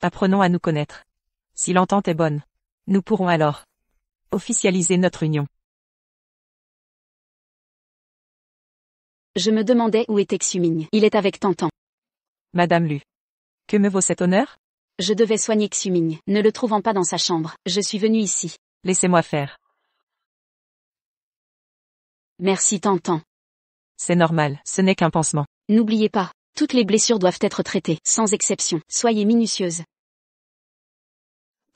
apprenons à nous connaître. Si l'entente est bonne, nous pourrons alors officialiser notre union. Je me demandais où était Xuming. Il est avec Tantan. Madame Lu. Que me vaut cet honneur? Je devais soigner Xuming. Ne le trouvant pas dans sa chambre, je suis venu ici. Laissez-moi faire. Merci Tantan. C'est normal, ce n'est qu'un pansement. N'oubliez pas, toutes les blessures doivent être traitées, sans exception. Soyez minutieuse.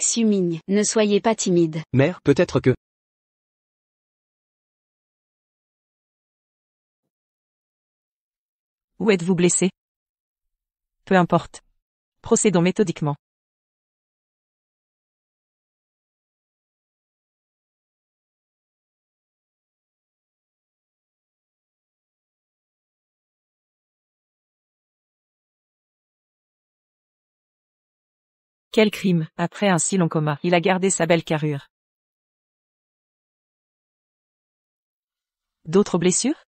Xuming, ne soyez pas timide. Mère, peut-être que... Où êtes-vous blessé? Peu importe. Procédons méthodiquement. Quel crime, après un si long coma, il a gardé sa belle carrure. D'autres blessures?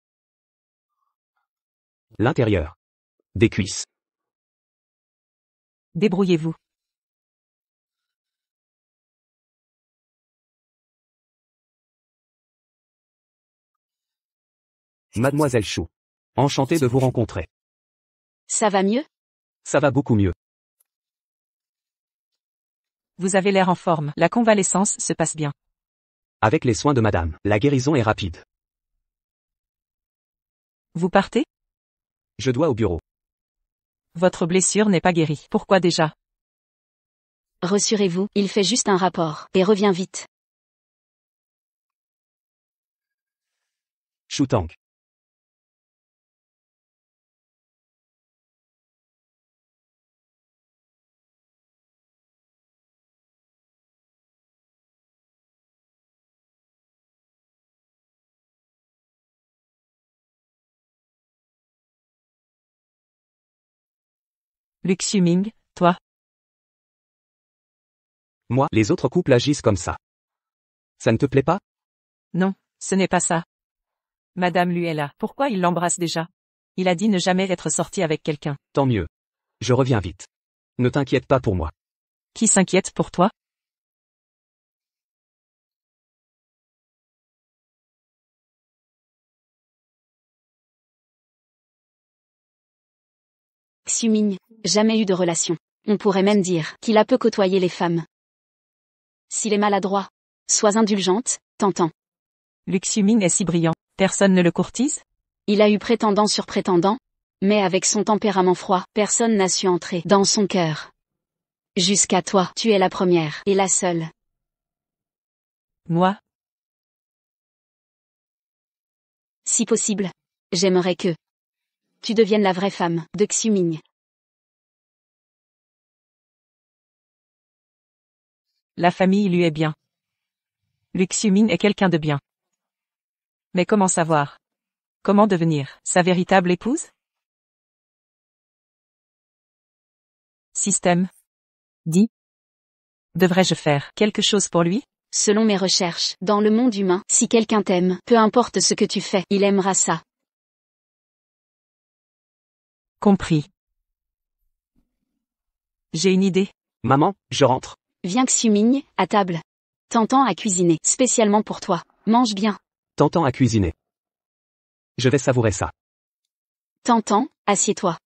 L'intérieur. Des cuisses. Débrouillez-vous. Mademoiselle Chou. Enchanté de vous rencontrer. Ça va mieux? Ça va beaucoup mieux. Vous avez l'air en forme, la convalescence se passe bien. Avec les soins de madame, la guérison est rapide. Vous partez? Je dois au bureau. Votre blessure n'est pas guérie. Pourquoi déjà? Rassurez-vous, il fait juste un rapport, et revient vite. Choutang. Lu Xuming, toi? Moi, les autres couples agissent comme ça. Ça ne te plaît pas? Non, ce n'est pas ça. Madame Lu est là. Pourquoi il l'embrasse déjà? Il a dit ne jamais être sorti avec quelqu'un. Tant mieux. Je reviens vite. Ne t'inquiète pas pour moi. Qui s'inquiète pour toi? Xuming, jamais eu de relation. On pourrait même dire qu'il a peu côtoyé les femmes. S'il est maladroit, sois indulgente, Tantan. Lu Xuming est si brillant. Personne ne le courtise? Il a eu prétendant sur prétendant, mais avec son tempérament froid, personne n'a su entrer dans son cœur. Jusqu'à toi, tu es la première, et la seule. Moi? Si possible, j'aimerais que tu deviennes la vraie femme de Xuming. La famille lui est bien. Lu Xuming est quelqu'un de bien. Mais comment savoir? Comment devenir sa véritable épouse? Système. Dit. Devrais-je faire quelque chose pour lui? Selon mes recherches, dans le monde humain, si quelqu'un t'aime, peu importe ce que tu fais, il aimera ça. Compris. J'ai une idée. Maman, je rentre. Viens Xuming, à table. Tantan a cuisiné, spécialement pour toi. Mange bien. Tantan à cuisiner. Je vais savourer ça. Tantan, assieds-toi.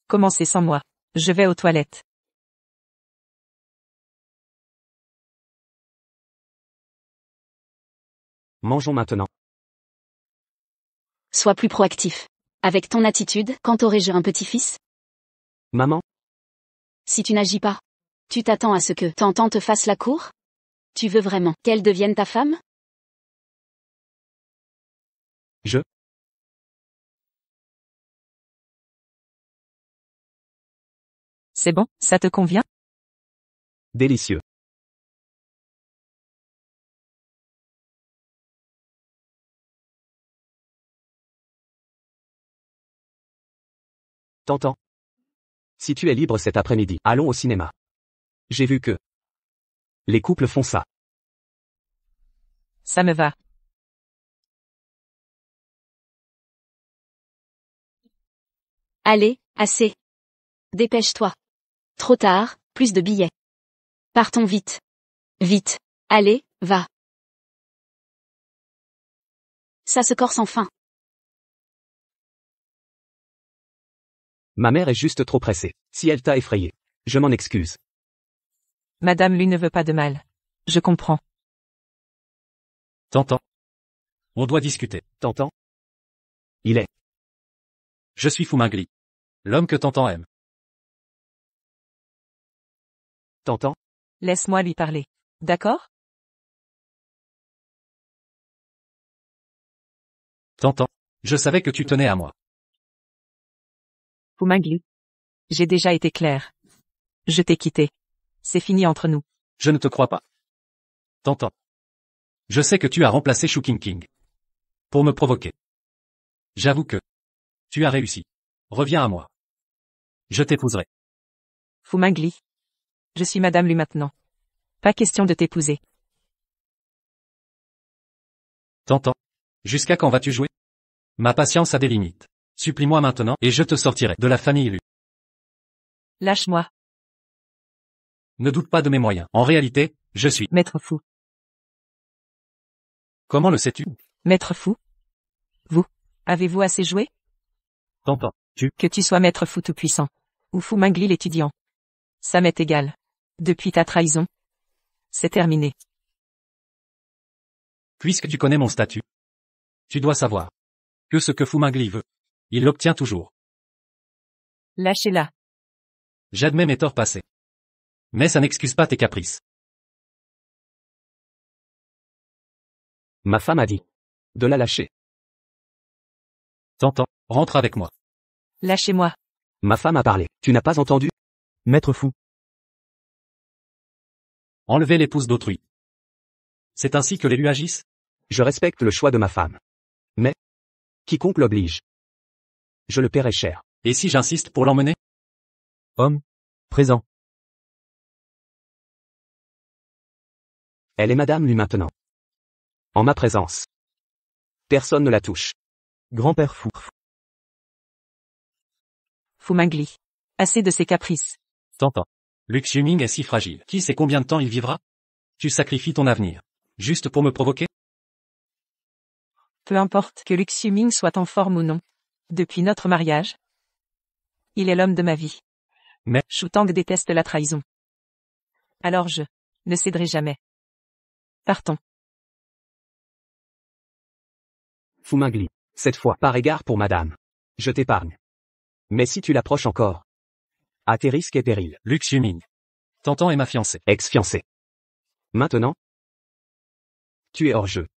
Commencez sans moi. Je vais aux toilettes. Mangeons maintenant. Sois plus proactif. Avec ton attitude, quand aurai-je un petit-fils? Maman, Si tu n'agis pas, tu t'attends à ce que ton tante te fasse la cour? Tu veux vraiment qu'elle devienne ta femme? C'est bon, ça te convient? délicieux. T'entends? Si tu es libre cet après-midi, allons au cinéma. J'ai vu que les couples font ça. Ça me va. Allez, assez. Dépêche-toi. Trop tard, plus de billets. Partons vite. Vite. Allez, va. Ça se corse enfin. Ma mère est juste trop pressée. Si elle t'a effrayé, je m'en excuse. Madame lui ne veut pas de mal. Je comprends. T'entends? On doit discuter. T'entends? Il est. Je suis Fumagli. L'homme que t'entends aime. T'entends? Laisse-moi lui parler. D'accord? T'entends? Je savais que tu tenais à moi. Fumagli. J'ai déjà été clair. Je t'ai quitté. C'est fini entre nous. Je ne te crois pas. T'entends? Je sais que tu as remplacé Shu King. Pour me provoquer. J'avoue que tu as réussi. Reviens à moi. Je t'épouserai. Fumagli. Je suis Madame lui maintenant. Pas question de t'épouser. T'entends? Jusqu'à quand vas-tu jouer? Ma patience a des limites. Supplie-moi maintenant et je te sortirai de la famille Lu. Lâche-moi, Ne doute pas de mes moyens. En réalité, je suis. maître fou. Comment le sais-tu? Maître fou? Vous, avez-vous assez joué? T'entends? Que tu sois maître fou tout-puissant. Ou Fumagli l'étudiant. Ça m'est égal. Depuis ta trahison. C'est terminé. Puisque tu connais mon statut. Tu dois savoir. Que ce que Fumagli veut. Il l'obtient toujours. Lâchez-la. J'admets mes torts passés. Mais ça n'excuse pas tes caprices. Ma femme a dit de la lâcher. T'entends? Rentre avec moi. Lâchez-moi. Ma femme a parlé. Tu n'as pas entendu? Maître fou. Enlever l'épouse d'autrui. C'est ainsi que les Lu agissent? Je respecte le choix de ma femme. Mais quiconque l'oblige, je le paierai cher. Et si j'insiste pour l'emmener? Homme. Présent. Elle est Madame Lu maintenant. En ma présence. Personne ne la touche. Grand-père fou. Fumagli. Assez de ses caprices. T'entends? Luke Xuming est si fragile. Qui sait combien de temps il vivra? Tu sacrifies ton avenir. Juste pour me provoquer? Peu importe que Luke Xuming soit en forme ou non. Depuis notre mariage. Il est l'homme de ma vie. Mais- Shu Tang déteste la trahison. Alors je ne céderai jamais. Partons. Fumagli. Cette fois, par égard pour Madame. Je t'épargne. Mais si tu l'approches encore, à tes risques et périls, Luke Xuming. T'entends est ma fiancée. ex-fiancé. Maintenant, tu es hors jeu.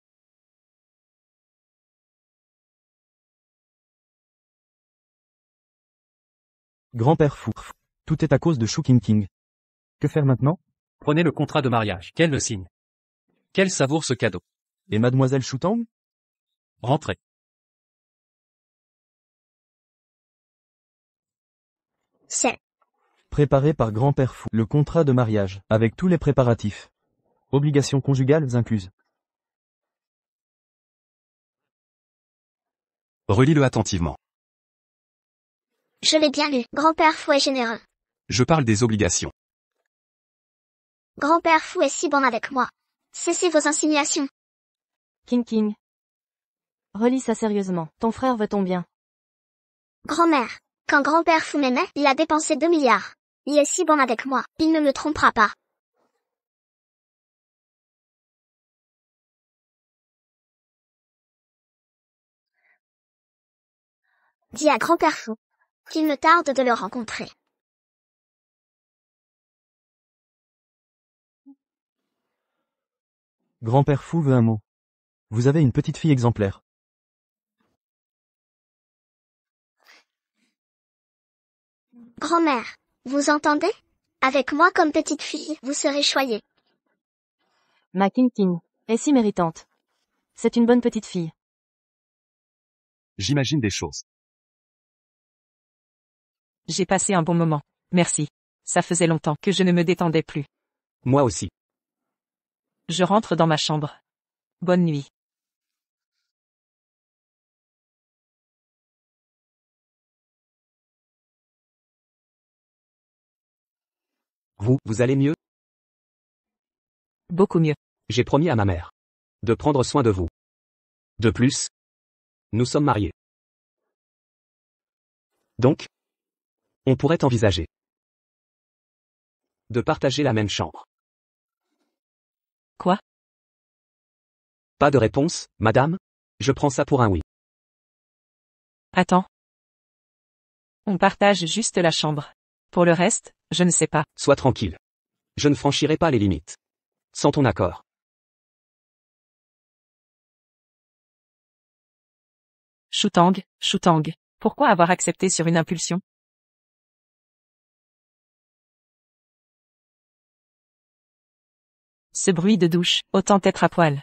Grand-père fou. Tout est à cause de Shu King. Que faire maintenant? Prenez le contrat de mariage. Qu'elle le signe. Qu'elle savoure ce cadeau. Et mademoiselle Shu Tang? Rentrez. C'est Préparé par grand-père fou. Le contrat de mariage, avec tous les préparatifs. Obligations conjugales incluses. Relis-le attentivement. Je l'ai bien lu. Grand-père fou est généreux. Je parle des obligations. Grand-père fou est si bon avec moi. Cessez vos insinuations. King. Relis ça sérieusement. Ton frère veut ton bien. Grand-mère. Quand grand-père fou m'aimait, il a dépensé 2 milliards. Il est si bon avec moi. Il ne me trompera pas. Dis à grand-père Fou qu'il me tarde de le rencontrer. Grand-père Fou veut un mot. Vous avez une petite fille exemplaire. Grand-mère, vous entendez? Avec moi comme petite fille, vous serez choyée. Ma King King est si méritante. C'est une bonne petite fille. J'imagine des choses. J'ai passé un bon moment. Merci. Ça faisait longtemps que je ne me détendais plus. Moi aussi. Je rentre dans ma chambre. Bonne nuit. Vous allez mieux? Beaucoup mieux. J'ai promis à ma mère de prendre soin de vous. De plus, nous sommes mariés. Donc, on pourrait envisager de partager la même chambre. Quoi? Pas de réponse, madame? Je prends ça pour un oui. Attends. On partage juste la chambre. Pour le reste, je ne sais pas. Sois tranquille. Je ne franchirai pas les limites. Sans ton accord. Shutang, Shutang. Pourquoi avoir accepté sur une impulsion? Ce bruit de douche, autant être à poil.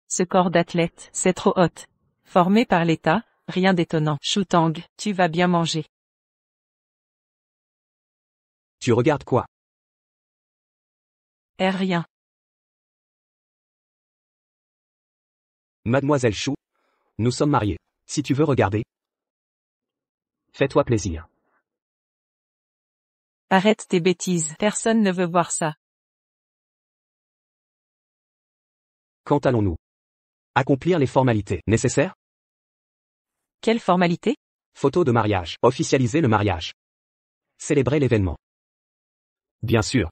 Ce corps d'athlète, c'est trop hot. Formé par l'État, rien d'étonnant. Shutang, tu vas bien manger. Tu regardes quoi? Rien. Mademoiselle Chou, nous sommes mariés. Si tu veux regarder, fais-toi plaisir. Arrête tes bêtises, personne ne veut voir ça. Quand allons-nous accomplir les formalités nécessaires? Quelle formalité? Photo de mariage. Officialiser le mariage. Célébrer l'événement. Bien sûr.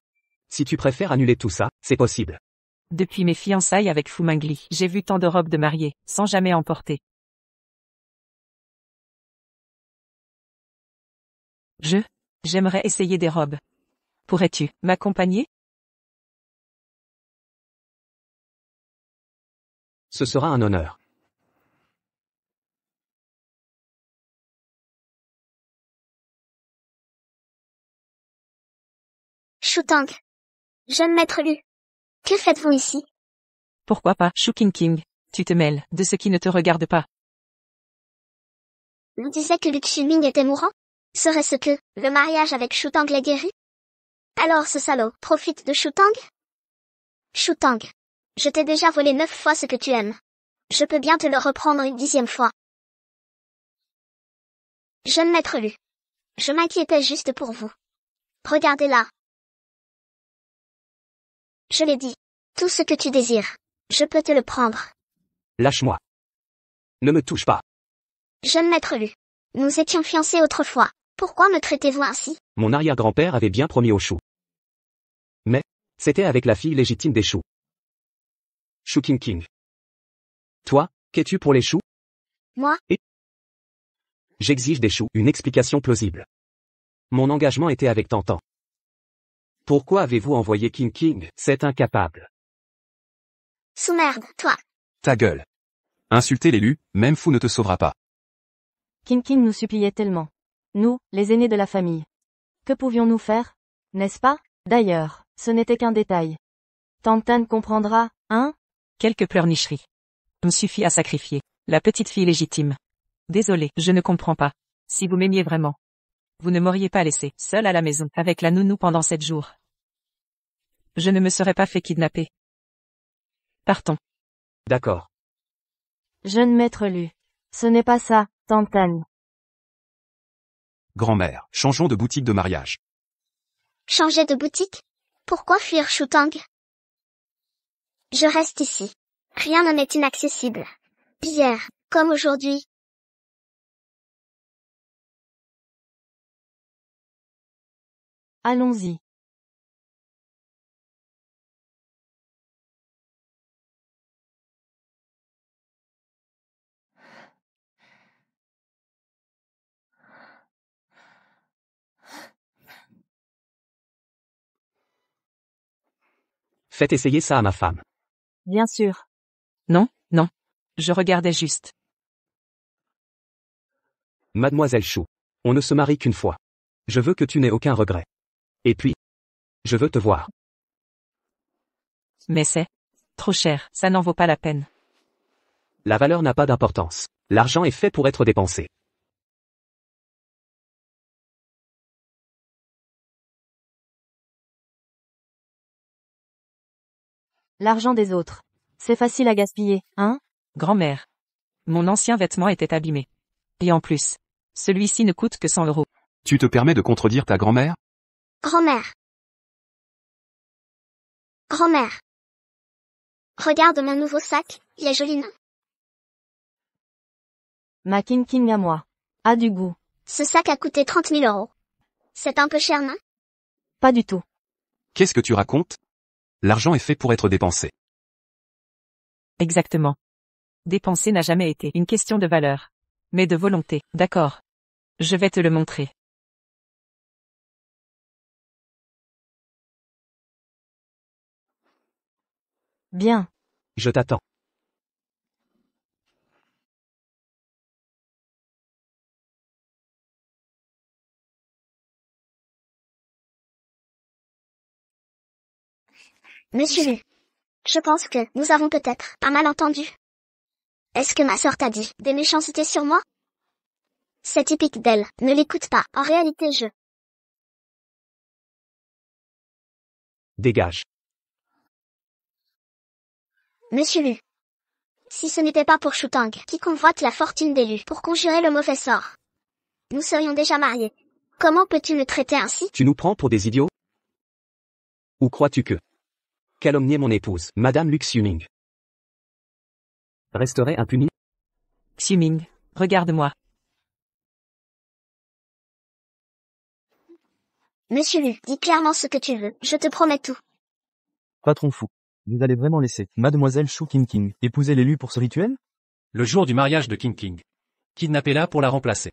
Si tu préfères annuler tout ça, c'est possible. Depuis mes fiançailles avec Fu Mangli, j'ai vu tant de robes de mariée, sans jamais en porter. J'aimerais essayer des robes. Pourrais-tu m'accompagner? Ce sera un honneur. Shutang. Jeune maître Lu. Que faites-vous ici? Pourquoi pas, Shu King King? Tu te mêles de ce qui ne te regarde pas. On disait que Lu Xuming était mourant? Serait-ce que le mariage avec Shutang l'a guéri? Alors ce salaud profite de Shutang? Shutang. Je t'ai déjà volé 9 fois ce que tu aimes. Je peux bien te le reprendre une 10e fois. Jeune maître Lu. Je m'inquiétais juste pour vous. Regardez là. Je l'ai dit. Tout ce que tu désires. Je peux te le prendre. Lâche-moi. Ne me touche pas. Jeune maître Lu. Nous étions fiancés autrefois. Pourquoi me traitez-vous ainsi? Mon arrière-grand-père avait bien promis aux choux. Mais, c'était avec la fille légitime des choux. Shu King King. Toi, qu'es-tu pour les choux? Moi? J'exige des choux une explication plausible. Mon engagement était avec Tantan. Pourquoi avez-vous envoyé King King? C'est incapable. Sous-merde, toi. Ta gueule. Insulter l'élu, même fou ne te sauvera pas. King King nous suppliait tellement. Nous, les aînés de la famille. Que pouvions-nous faire? N'est-ce pas? D'ailleurs, ce n'était qu'un détail. Tantan comprendra, hein? Quelques pleurnicheries. Me suffit à sacrifier. La petite fille légitime. Désolé, je ne comprends pas. Si vous m'aimiez vraiment, vous ne m'auriez pas laissé seule à la maison avec la nounou pendant 7 jours. Je ne me serais pas fait kidnapper. Partons. D'accord. Jeune maître Lu. Ce n'est pas ça, Tantan. Grand-mère, changeons de boutique de mariage. Changer de boutique? Pourquoi fuir Shutang? Je reste ici. Rien ne m'est inaccessible. Hier, comme aujourd'hui, Allons-y. Faites essayer ça à ma femme. Bien sûr. Non, non. Je regardais juste. Mademoiselle Chou. On ne se marie qu'une fois. Je veux que tu n'aies aucun regret. Et puis, je veux te voir. Mais c'est trop cher, ça n'en vaut pas la peine. La valeur n'a pas d'importance. L'argent est fait pour être dépensé. L'argent des autres. C'est facile à gaspiller, hein? Grand-mère. Mon ancien vêtement était abîmé. Et en plus, celui-ci ne coûte que 100 euros. Tu te permets de contredire ta grand-mère? Grand-mère. Grand-mère. Regarde mon nouveau sac, il est joli, non? Ma King à moi. A du goût. Ce sac a coûté 30 000 euros. C'est un peu cher, non? Pas du tout. Qu'est-ce que tu racontes? L'argent est fait pour être dépensé. Exactement. Dépenser n'a jamais été une question de valeur. Mais de volonté, d'accord. Je vais te le montrer. Bien. Je t'attends. Monsieur Lu. Je pense que nous avons peut-être un malentendu. Est-ce que ma sœur t'a dit des méchancetés sur moi? C'est typique d'elle, ne l'écoute pas. En réalité Dégage. Monsieur Lu. Si ce n'était pas pour Shutang, qui convoite la fortune d'élu pour conjurer le mauvais sort, nous serions déjà mariés. Comment peux-tu me traiter ainsi? Tu nous prends pour des idiots? Ou crois-tu que calomnier mon épouse, Madame Lux Yuning, resterait impuni? Xuming, regarde-moi. Monsieur Lu, dis clairement ce que tu veux, je te promets tout. Patron fou. Vous allez vraiment laisser Mademoiselle Shu King épouser l'élu pour ce rituel? Le jour du mariage de King. Kidnappez-la pour la remplacer.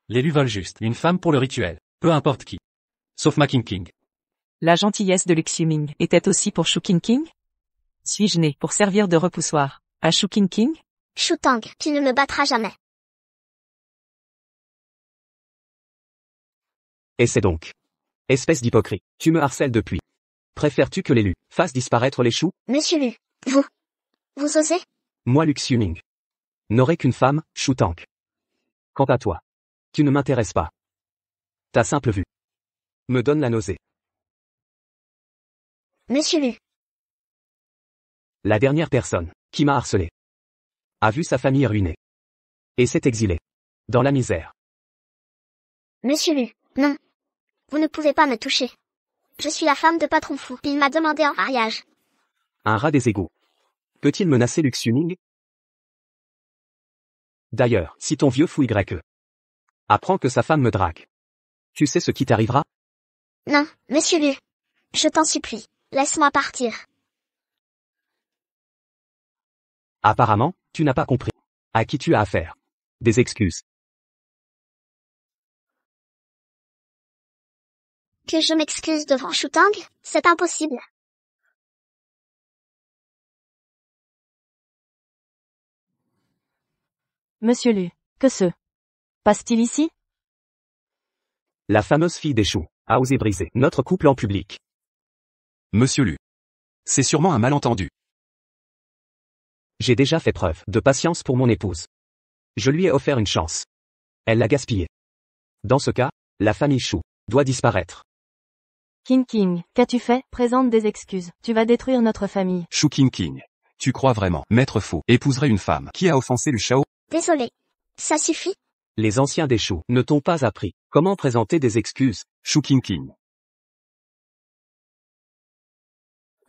L'élu vole juste une femme pour le rituel, peu importe qui. Sauf ma King. La gentillesse de Luxuming était aussi pour Shu King? Suis-je né pour servir de repoussoir à Shu King? Shutang, tu ne me battras jamais. Et c'est donc. Espèce d'hypocrite, tu me harcèles depuis. Préfères-tu que l'élu fasse disparaître les choux? Monsieur Lu, vous osez? Moi Lux Yuning n'aurai qu'une femme, Shutang. Quant à toi, tu ne m'intéresses pas. Ta simple vue me donne la nausée. Monsieur Lu. La dernière personne qui m'a harcelé a vu sa famille ruinée et s'est exilée dans la misère. Monsieur Lu, non. Vous ne pouvez pas me toucher. Je suis la femme de Patron Fou. Il m'a demandé en mariage. Un rat des égouts. Peut-il menacer Lux Yuning? D'ailleurs, si ton vieux fou YE apprend que sa femme me drague, tu sais ce qui t'arrivera? Non, monsieur Lu. Je t'en supplie, laisse-moi partir. Apparemment, tu n'as pas compris à qui tu as affaire. Des excuses. Que je m'excuse devant Shutang? C'est impossible. Monsieur Lu, que se passe-t-il ici? La fameuse fille des choux a osé briser notre couple en public. Monsieur Lu. C'est sûrement un malentendu. J'ai déjà fait preuve de patience pour mon épouse. Je lui ai offert une chance. Elle l'a gaspillée. Dans ce cas, la famille Chou doit disparaître. King, qu'as-tu fait? Présente des excuses. Tu vas détruire notre famille. Shu King. Tu crois vraiment, maître faux, épouserait une femme qui a offensé le Shao? Désolé. Ça suffit? Les anciens des choux ne t'ont pas appris comment présenter des excuses. Shu King.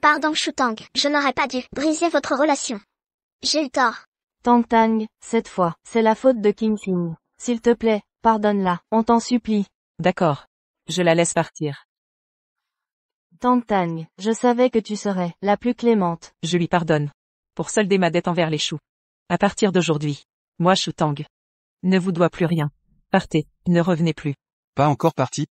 Pardon Shutang, je n'aurais pas dû briser votre relation. J'ai eu tort. Tang, cette fois, c'est la faute de King. S'il te plaît, pardonne-la, on t'en supplie. D'accord. Je la laisse partir. Tang Tang, je savais que tu serais la plus clémente. Je lui pardonne. Pour solder ma dette envers les choux. À partir d'aujourd'hui, moi Shu Tang ne vous dois plus rien. Partez, ne revenez plus. Pas encore parti?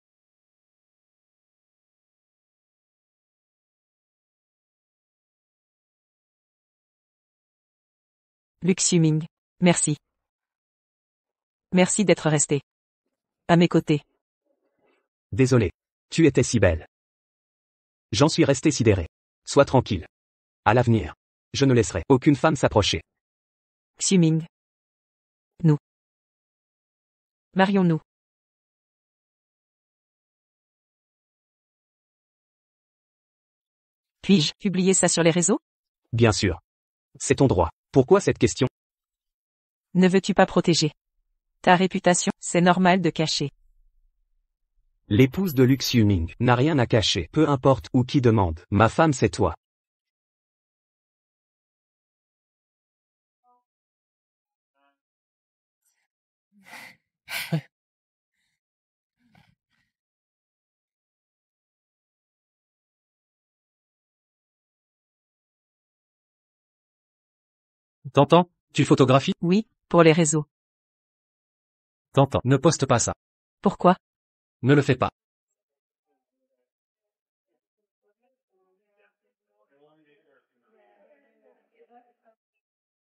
Luke Xuming, merci. Merci d'être resté. À mes côtés. Désolé. Tu étais si belle. J'en suis resté sidéré. Sois tranquille. À l'avenir, je ne laisserai aucune femme s'approcher. Xuming. Nous. Marions-nous. Puis-je publier ça sur les réseaux? Bien sûr. C'est ton droit. Pourquoi cette question? Ne veux-tu pas protéger ta réputation? C'est normal de cacher. L'épouse de Luke Xuming n'a rien à cacher, peu importe ou qui demande. Ma femme c'est toi. T'entends? Tu photographies? Oui, pour les réseaux. T'entends? Ne poste pas ça. Pourquoi? Ne le fais pas.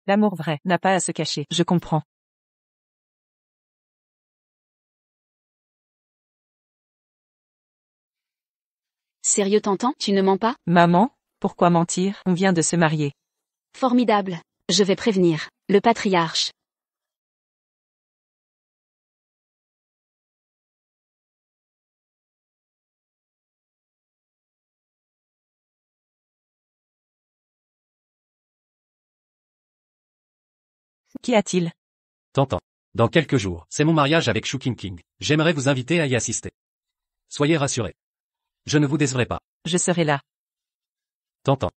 L'amour vrai n'a pas à se cacher, je comprends. Sérieux t'entends? Tu ne mens pas? Maman, pourquoi mentir? On vient de se marier. Formidable. Je vais prévenir le patriarche. Qu'y a-t-il? T'entends? Dans quelques jours, c'est mon mariage avec Shu King. J'aimerais vous inviter à y assister. Soyez rassurés. Je ne vous décevrai pas. Je serai là. T'entends?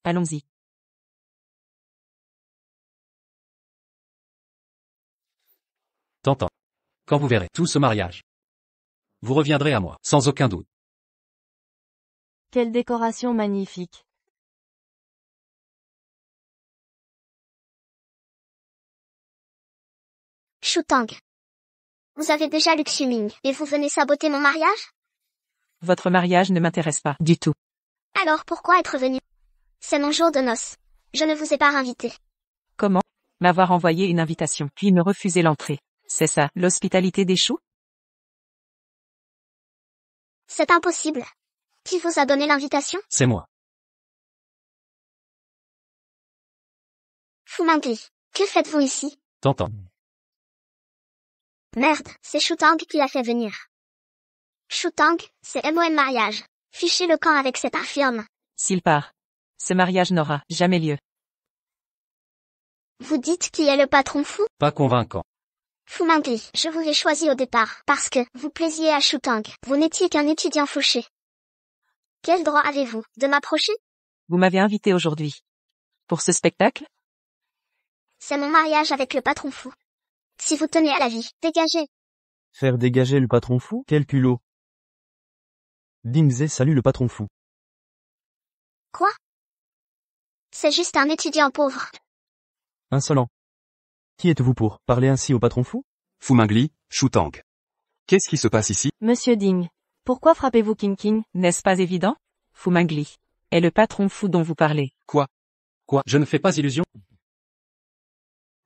Allons-y. T'entends? Quand vous verrez tout ce mariage, vous reviendrez à moi, sans aucun doute. Quelle décoration magnifique. Shu Tang. Vous avez déjà Luke Xuming et vous venez saboter mon mariage? Votre mariage ne m'intéresse pas du tout. Alors pourquoi être venu? C'est mon jour de noces. Je ne vous ai pas invité. Comment? M'avoir envoyé une invitation, puis me refuser l'entrée. C'est ça, l'hospitalité des choux? C'est impossible. Qui vous a donné l'invitation? C'est moi. Fu Mangli, que faites-vous ici? T'entends? Merde, c'est Shu Tang qui l'a fait venir. Shu Tang, c'est MOM mariage. Fichez le camp avec cet infirme. S'il part, ce mariage n'aura jamais lieu. Vous dites qui est le patron fou? Pas convaincant. Fu Mangli, je vous ai choisi au départ, parce que vous plaisiez à Shu Tang. Vous n'étiez qu'un étudiant fauché. Quel droit avez-vous de m'approcher? Vous m'avez invité aujourd'hui. Pour ce spectacle? C'est mon mariage avec le patron fou. Si vous tenez à la vie, dégagez. Faire dégager le patron fou? Quel culot. Dingzé salue le patron fou. Quoi? C'est juste un étudiant pauvre. Insolent. Qui êtes-vous pour parler ainsi au patron fou? Fu Mangli, Shu Tang. Qu'est-ce qui se passe ici? Monsieur Ding. Pourquoi frappez-vous King? N'est-ce pas évident? Fu Mangli est le patron fou dont vous parlez. Quoi? Je ne fais pas illusion?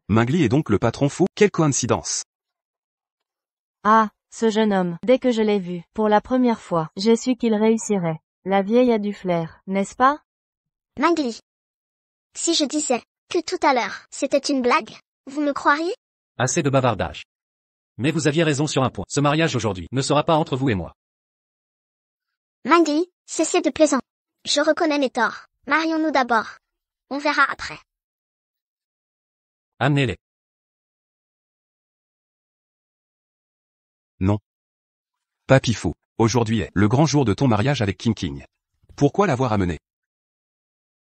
Mangli est donc le patron fou? Quelle coïncidence! Ah, ce jeune homme, dès que je l'ai vu, pour la première fois, j'ai su qu'il réussirait. La vieille a du flair, n'est-ce pas? Mangli. Si je disais que tout à l'heure, c'était une blague, vous me croiriez? Assez de bavardage. Mais vous aviez raison sur un point. Ce mariage aujourd'hui ne sera pas entre vous et moi. Mangli, cessez de plaisanter. Je reconnais mes torts. Marions-nous d'abord. On verra après. Amenez-les. Non. Papy fou, aujourd'hui est le grand jour de ton mariage avec King. Pourquoi l'avoir amené?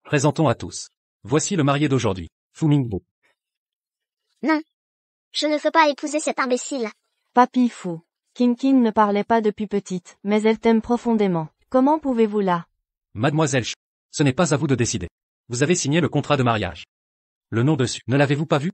Présentons à tous. Voici le marié d'aujourd'hui, Fu Mingbo. Non. Je ne veux pas épouser cet imbécile. Papy fou. King King ne parlait pas depuis petite, mais elle t'aime profondément. Comment pouvez-vous là? Mademoiselle Chou, ce n'est pas à vous de décider. Vous avez signé le contrat de mariage. Le nom dessus, ne l'avez-vous pas vu?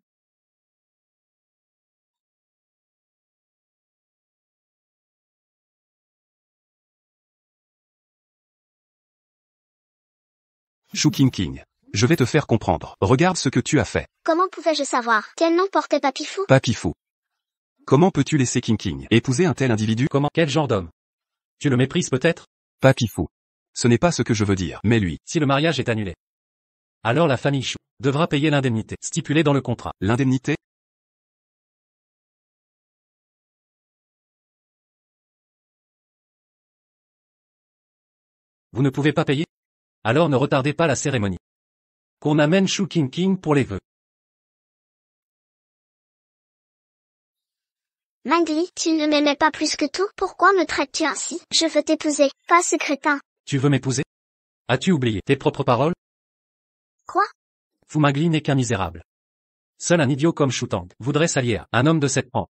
Chou King King. Je vais te faire comprendre. Regarde ce que tu as fait. Comment pouvais-je savoir? Quel nom portait Papy Fou? Papy fou. Comment peux-tu laisser King King épouser un tel individu? Comment? Quel genre d'homme? Tu le méprises peut-être? Papy fou. Ce n'est pas ce que je veux dire, mais lui. Si le mariage est annulé, alors la famille Chou devra payer l'indemnité stipulée dans le contrat. L'indemnité? Vous ne pouvez pas payer? Alors ne retardez pas la cérémonie. Qu'on amène Chou King King pour les vœux. Mangli, tu ne m'aimais pas plus que tout, pourquoi me traites-tu ainsi? Je veux t'épouser, pas ce crétin. Tu veux m'épouser? As-tu oublié tes propres paroles? Quoi? Fu Mangli n'est qu'un misérable. Seul un idiot comme Shu Tang voudrait s'allier à un homme de 7 ans.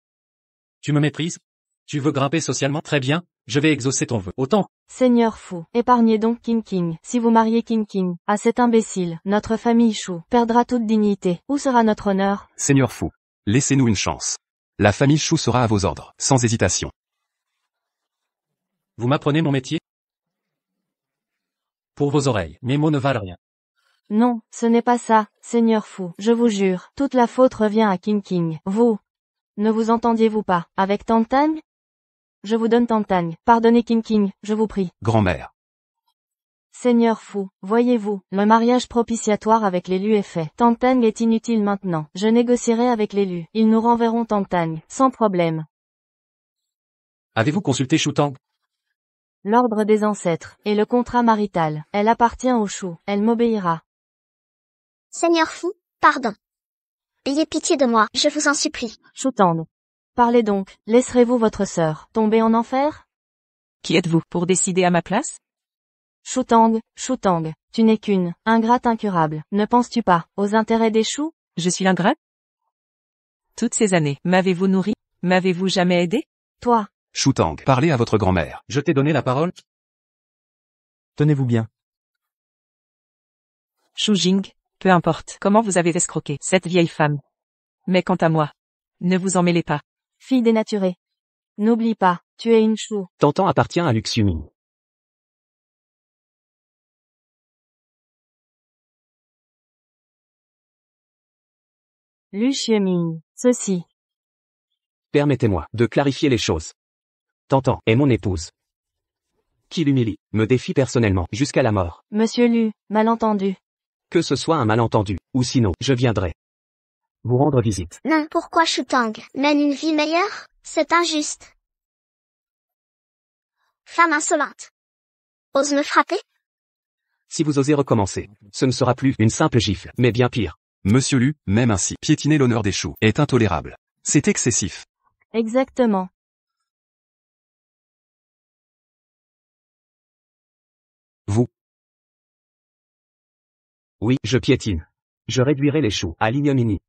Tu me méprises? Tu veux grimper socialement? Très bien, je vais exaucer ton vœu. Autant. Seigneur fou, épargnez donc King King. Si vous mariez King King à cet imbécile, notre famille Chou perdra toute dignité. Où sera notre honneur? Seigneur fou. Laissez-nous une chance. La famille Chou sera à vos ordres, sans hésitation. Vous m'apprenez mon métier? Pour vos oreilles, mes mots ne valent rien. Non, ce n'est pas ça, Seigneur fou. Je vous jure, toute la faute revient à King King. Vous. Ne vous entendiez-vous pas, avec Tantang? Je vous donne Tantang. Pardonnez King King, je vous prie. Grand-mère. Seigneur fou, voyez-vous, le mariage propitiatoire avec l'élu est fait. Tantang est inutile maintenant. Je négocierai avec l'élu. Ils nous renverront Tantang, sans problème. Avez-vous consulté Shu Tang? L'ordre des ancêtres, et le contrat marital, elle appartient au Chou, elle m'obéira. Seigneur Fou, pardon. Ayez pitié de moi, je vous en supplie. Shu Tang. Parlez donc, laisserez-vous votre sœur tomber en enfer? Qui êtes-vous pour décider à ma place? Shu Tang, tu n'es qu'une ingrate incurable, ne penses-tu pas aux intérêts des choux? Je suis l'ingrate? Toutes ces années, m'avez-vous nourri? M'avez-vous jamais aidé? Toi. Shu Tang, parlez à votre grand-mère. Je t'ai donné la parole? Tenez-vous bien. Shu Jing, peu importe comment vous avez escroqué cette vieille femme. Mais quant à moi, ne vous en mêlez pas. Fille dénaturée. N'oublie pas, tu es une chou. Tantan appartient à Lu Xuming. Lu Xueming, ceci. Permettez-moi de clarifier les choses. Tantan est mon épouse. Qui l'humilie, me défie personnellement, jusqu'à la mort. Monsieur Lu, malentendu. Que ce soit un malentendu, ou sinon, je viendrai vous rendre visite. Non, pourquoi Shu Tang mène une vie meilleure? C'est injuste. Femme insolente. Ose me frapper? Si vous osez recommencer, ce ne sera plus une simple gifle, mais bien pire. Monsieur Lu, même ainsi, piétiner l'honneur des choux est intolérable. C'est excessif. Exactement. Vous. Oui, je piétine. Je réduirai les choux à l'ignominie.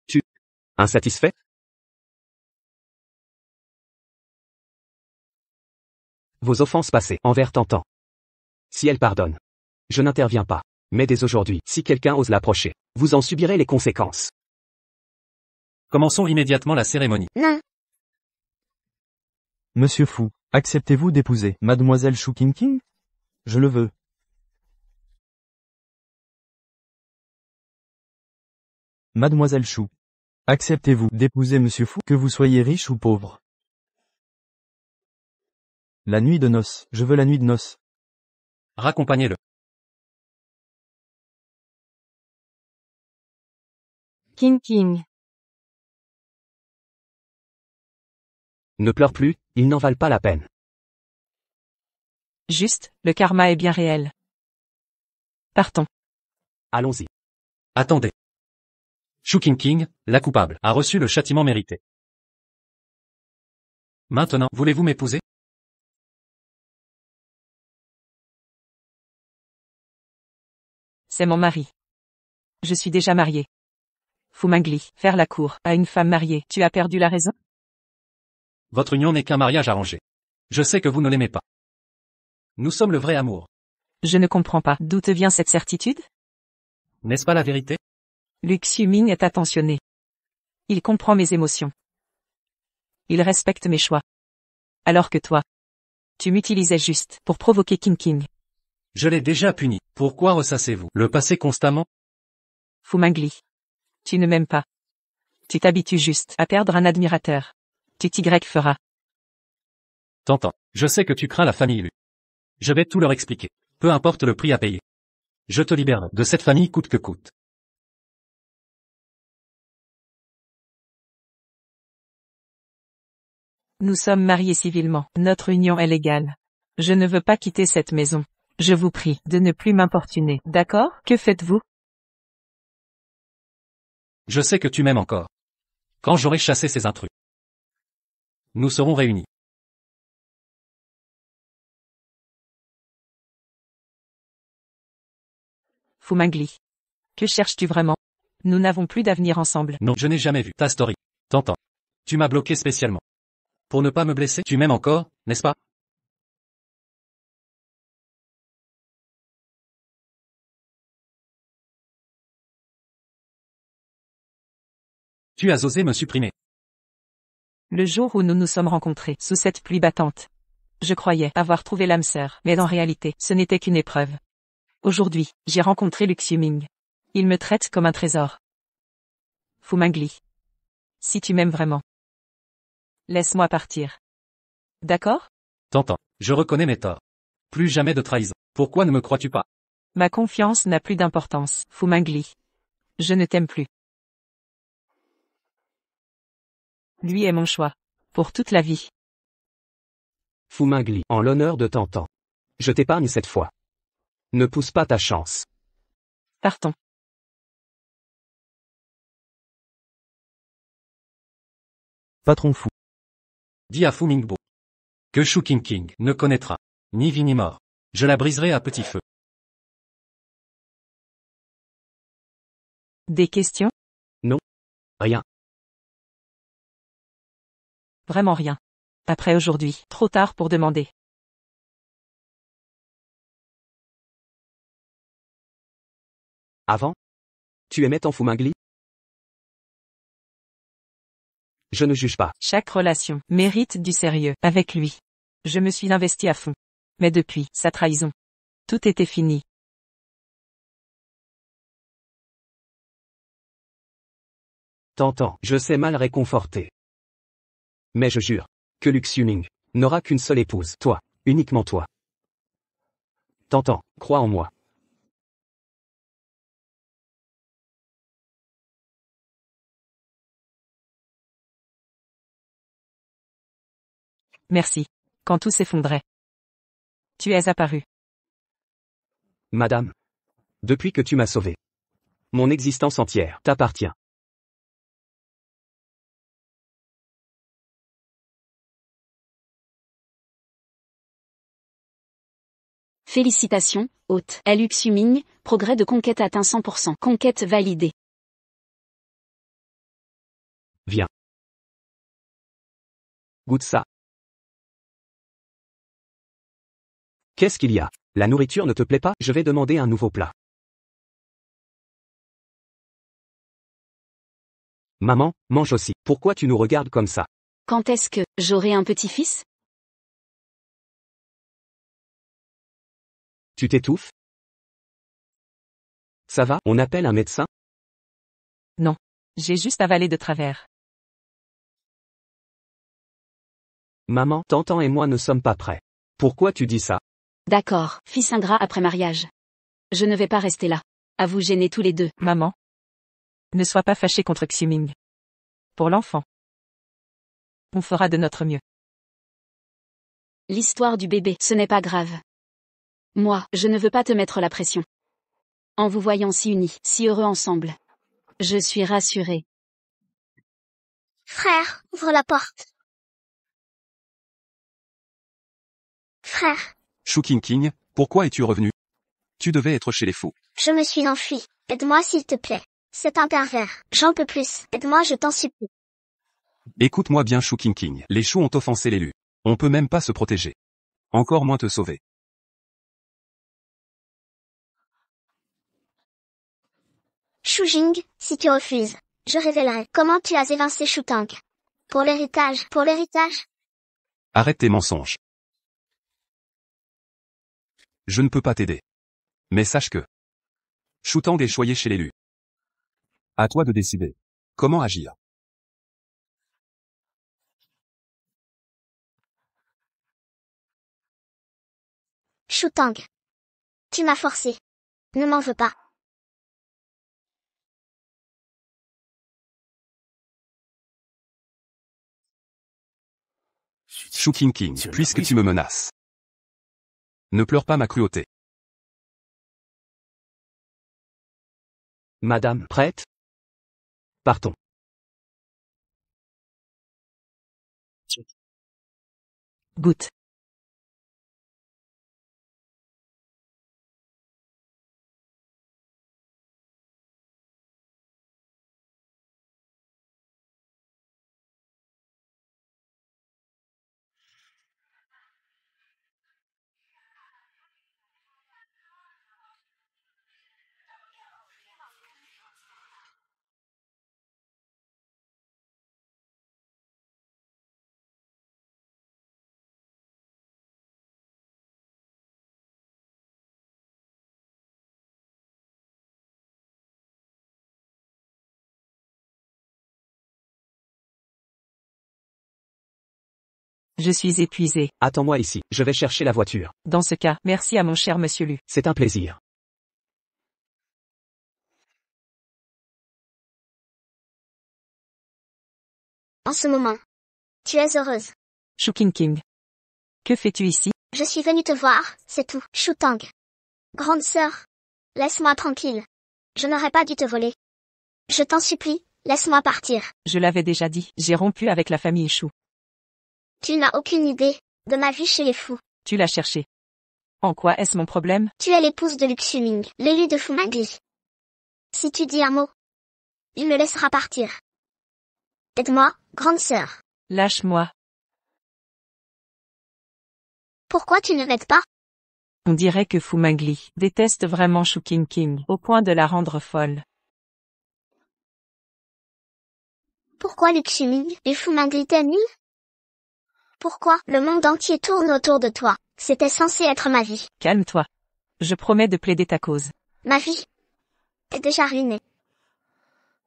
Tu. Insatisfait? Vos offenses passées envers Tantan. Si elle pardonne, je n'interviens pas. Mais dès aujourd'hui, si quelqu'un ose l'approcher, vous en subirez les conséquences. Commençons immédiatement la cérémonie. Non. Monsieur Fou, acceptez-vous d'épouser Mademoiselle Shu King King? Je le veux. Mademoiselle Chou. Acceptez-vous d'épouser Monsieur Fou, que vous soyez riche ou pauvre? La nuit de noces, je veux la nuit de noces. Raccompagnez-le. King King. Ne pleure plus, ils n'en valent pas la peine. Juste, le karma est bien réel. Partons. Allons-y. Attendez. Shu King King, la coupable, a reçu le châtiment mérité. Maintenant, voulez-vous m'épouser? C'est mon mari. Je suis déjà mariée. Fu Mengli, faire la cour à une femme mariée, tu as perdu la raison? Votre union n'est qu'un mariage arrangé. Je sais que vous ne l'aimez pas. Nous sommes le vrai amour. Je ne comprends pas. D'où te vient cette certitude? N'est-ce pas la vérité? Luc Xuming est attentionné. Il comprend mes émotions. Il respecte mes choix. Alors que toi, tu m'utilisais juste pour provoquer King. Je l'ai déjà puni. Pourquoi ressassez-vous le passé constamment? Fu Mengli, tu ne m'aimes pas. Tu t'habitues juste à perdre un admirateur. Tu t'y feras. T'entends. Je sais que tu crains la famille Lu. Je vais tout leur expliquer. Peu importe le prix à payer. Je te libérerai de cette famille coûte que coûte. Nous sommes mariés civilement. Notre union est légale. Je ne veux pas quitter cette maison. Je vous prie de ne plus m'importuner. D'accord? Que faites-vous? Je sais que tu m'aimes encore. Quand j'aurai chassé ces intrus, nous serons réunis. Fu Mengli. Que cherches-tu vraiment? Nous n'avons plus d'avenir ensemble. Non, je n'ai jamais vu ta story. T'entends. Tu m'as bloqué spécialement. Pour ne pas me blesser, tu m'aimes encore, n'est-ce pas? Tu as osé me supprimer. Le jour où nous nous sommes rencontrés, sous cette pluie battante. Je croyais avoir trouvé l'âme sœur, mais en réalité, ce n'était qu'une épreuve. Aujourd'hui, j'ai rencontré Luc Xuming. Il me traite comme un trésor. Fu Mengli. Si tu m'aimes vraiment, laisse-moi partir. D'accord? T'entends. Je reconnais mes torts. Plus jamais de trahison. Pourquoi ne me crois-tu pas? Ma confiance n'a plus d'importance, Fu Mengli. Je ne t'aime plus. Lui est mon choix. Pour toute la vie. Fu Mengli, en l'honneur de Tantan. Je t'épargne cette fois. Ne pousse pas ta chance. Partons. Patron Fu. Dis à Fu Mingbo que Shu King ne connaîtra ni vie ni mort. Je la briserai à petit feu. Des questions? Rien. Vraiment rien. Après aujourd'hui, trop tard pour demander. Avant? Tu aimais ton Fu Mengli? Je ne juge pas. Chaque relation mérite du sérieux avec lui. Je me suis investi à fond. Mais depuis sa trahison, tout était fini. Tantan, je sais mal réconforter. Mais je jure que Luc Xuming n'aura qu'une seule épouse, toi, uniquement toi. Tantan, crois en moi. Merci. Quand tout s'effondrait. Tu es apparu. Madame. Depuis que tu m'as sauvé. Mon existence entière t'appartient. Félicitations, hôte. Luc Xuming, progrès de conquête atteint 100%. Conquête validée. Viens. Goûte ça. Qu'est-ce qu'il y a? La nourriture ne te plaît pas? Je vais demander un nouveau plat. Maman, mange aussi. Pourquoi tu nous regardes comme ça? Quand est-ce que j'aurai un petit-fils? Tu t'étouffes? Ça va? On appelle un médecin? Non. J'ai juste avalé de travers. Maman, Tantan et moi ne sommes pas prêts. Pourquoi tu dis ça? D'accord, fils ingrat après mariage. Je ne vais pas rester là. À vous gêner tous les deux. Maman. Ne sois pas fâchée contre Xuming. Pour l'enfant. On fera de notre mieux. L'histoire du bébé, ce n'est pas grave. Moi, je ne veux pas te mettre la pression. En vous voyant si unis, si heureux ensemble. Je suis rassurée. Frère, ouvre la porte. Frère, Shu King, pourquoi es-tu revenu? Tu devais être chez les fous. je me suis enfui. Aide-moi s'il te plaît. C'est un pervers. J'en peux plus. Aide-moi, je t'en supplie. Écoute-moi bien Shu King King. Les choux ont offensé l'élu. On peut même pas se protéger. Encore moins te sauver. Shu Jing, si tu refuses, je révélerai comment tu as évincé Shu Tang. Pour l'héritage. Pour l'héritage. Arrête tes mensonges. Je ne peux pas t'aider. Mais sache que Shu Tang est choyé chez l'élu. À toi de décider. Comment agir. Shu Tang. Tu m'as forcé. Ne m'en veux pas. Shu King King, puisque tu me menaces. Ne pleure pas ma cruauté. Madame, prête? Partons. Goutte. Je suis épuisé. Attends-moi ici, je vais chercher la voiture. Dans ce cas, merci à mon cher monsieur Lu. C'est un plaisir. En ce moment. Tu es heureuse. Shu King King. Que fais-tu ici? Je suis venue te voir, c'est tout. Shu Tang. Grande sœur. Laisse-moi tranquille. Je n'aurais pas dû te voler. Je t'en supplie, laisse-moi partir. Je l'avais déjà dit, j'ai rompu avec la famille Shu. Tu n'as aucune idée de ma vie chez les fous. Tu l'as cherché. En quoi est-ce mon problème? Tu es l'épouse de Luc Xuming, l'élu de Fu Mangli. Si tu dis un mot, il me laissera partir. Aide-moi, grande sœur. Lâche-moi. Pourquoi tu ne m'aides pas? On dirait que Fu Mangli déteste vraiment Shu King King, au point de la rendre folle. Pourquoi Luc Xuming et Fu Mangli t'aiment? Pourquoi le monde entier tourne autour de toi? C'était censé être ma vie. Calme-toi. Je promets de plaider ta cause. Ma vie est déjà ruinée.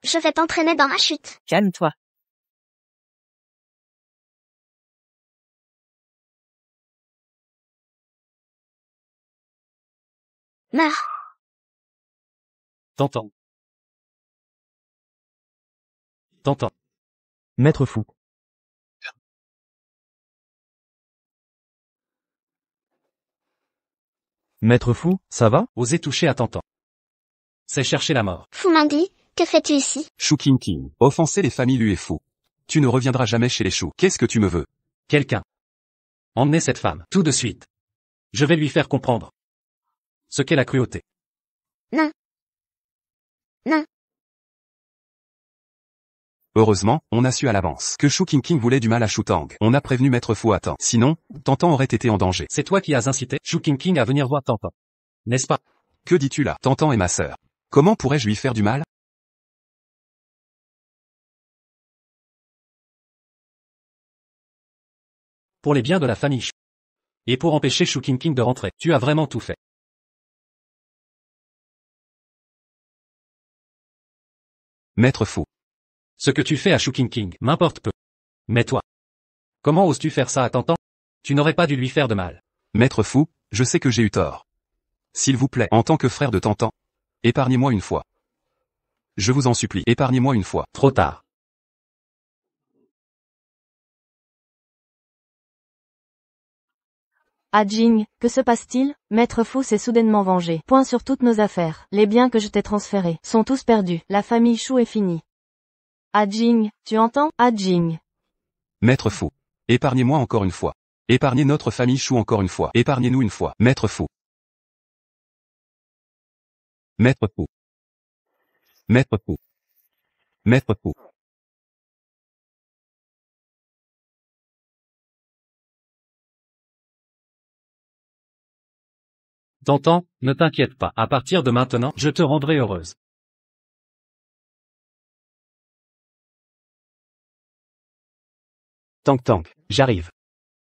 Je vais t'entraîner dans ma chute. Calme-toi. Meurs. T'entends. T'entends. Maître Fu. Maître Fu, ça va? Oser toucher à T'entends. C'est chercher la mort. Fu Mangli, que fais-tu ici? Shu King King. Offenser les familles Lu est fou. Tu ne reviendras jamais chez les choux. Qu'est-ce que tu me veux? Quelqu'un. Emmenez cette femme, tout de suite. Je vais lui faire comprendre ce qu'est la cruauté. Non. Non. Heureusement, on a su à l'avance que Shu King King voulait du mal à Shu Tang. On a prévenu Maître Fu à temps. Sinon, T'entends aurait été en danger. C'est toi qui as incité Shu King King à venir voir T'entends. N'est-ce pas? Que dis-tu là? T'entends est ma sœur. Comment pourrais-je lui faire du mal? Pour les biens de la famille Shu. Et pour empêcher Shu King King de rentrer. Tu as vraiment tout fait. Maître Fu. Ce que tu fais à Shu King King m'importe peu. Mais toi, comment oses-tu faire ça à T'entends? Tu n'aurais pas dû lui faire de mal. Maître Fu, je sais que j'ai eu tort. S'il vous plaît, en tant que frère de T'entends, épargnez-moi une fois. Je vous en supplie, épargnez-moi une fois. Trop tard. Ah Jing, que se passe-t-il? Maître Fu s'est soudainement vengé. Point sur toutes nos affaires. Les biens que je t'ai transférés sont tous perdus. La famille Shu est finie. Ah Jing, tu entends? Ah Jing. Maître Fu. Épargnez-moi encore une fois. Épargnez notre famille Shu encore une fois. Épargnez-nous une fois. Maître Fu. Maître Fu. Maître Fu. Maître Fu. T'entends, ne t'inquiète pas, à partir de maintenant, je te rendrai heureuse. Tank Tank, j'arrive.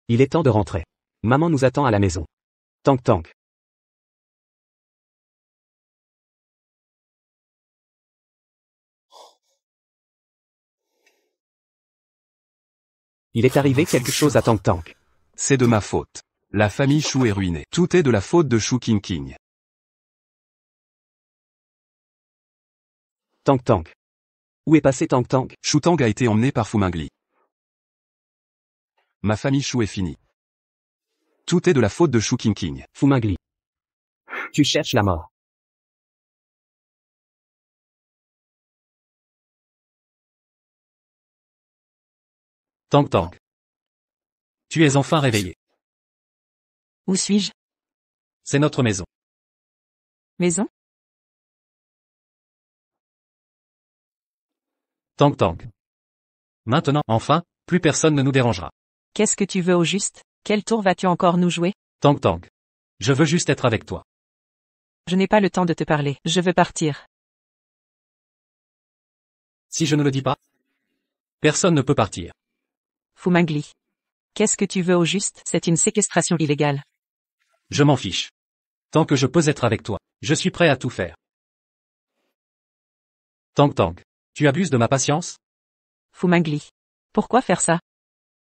Il est temps de rentrer. Maman nous attend à la maison. Tank Tank. Il est arrivé quelque chose à Tank Tank. C'est de ma faute. La famille Shu est ruinée. Tout est de la faute de Shu King King. Tank Tank. Où est passé Tank Tank? Shu Tang a été emmené par Fu Mingli. Ma famille Shu est finie. Tout est de la faute de Shu King King. Fu Mingli. Tu cherches la mort. Tank Tank. Tu es enfin réveillé. Où suis-je? C'est notre maison. Maison? Tank Tank. Maintenant, enfin, plus personne ne nous dérangera. Qu'est-ce que tu veux au juste? Quel tour vas-tu encore nous jouer? Tank Tank. Je veux juste être avec toi. Je n'ai pas le temps de te parler, je veux partir. Si je ne le dis pas, personne ne peut partir. Fu Mingli. Qu'est-ce que tu veux au juste? C'est une séquestration illégale. Je m'en fiche. Tant que je peux être avec toi, je suis prêt à tout faire. Tank Tank. Tu abuses de ma patience? Fu Mingli. Pourquoi faire ça?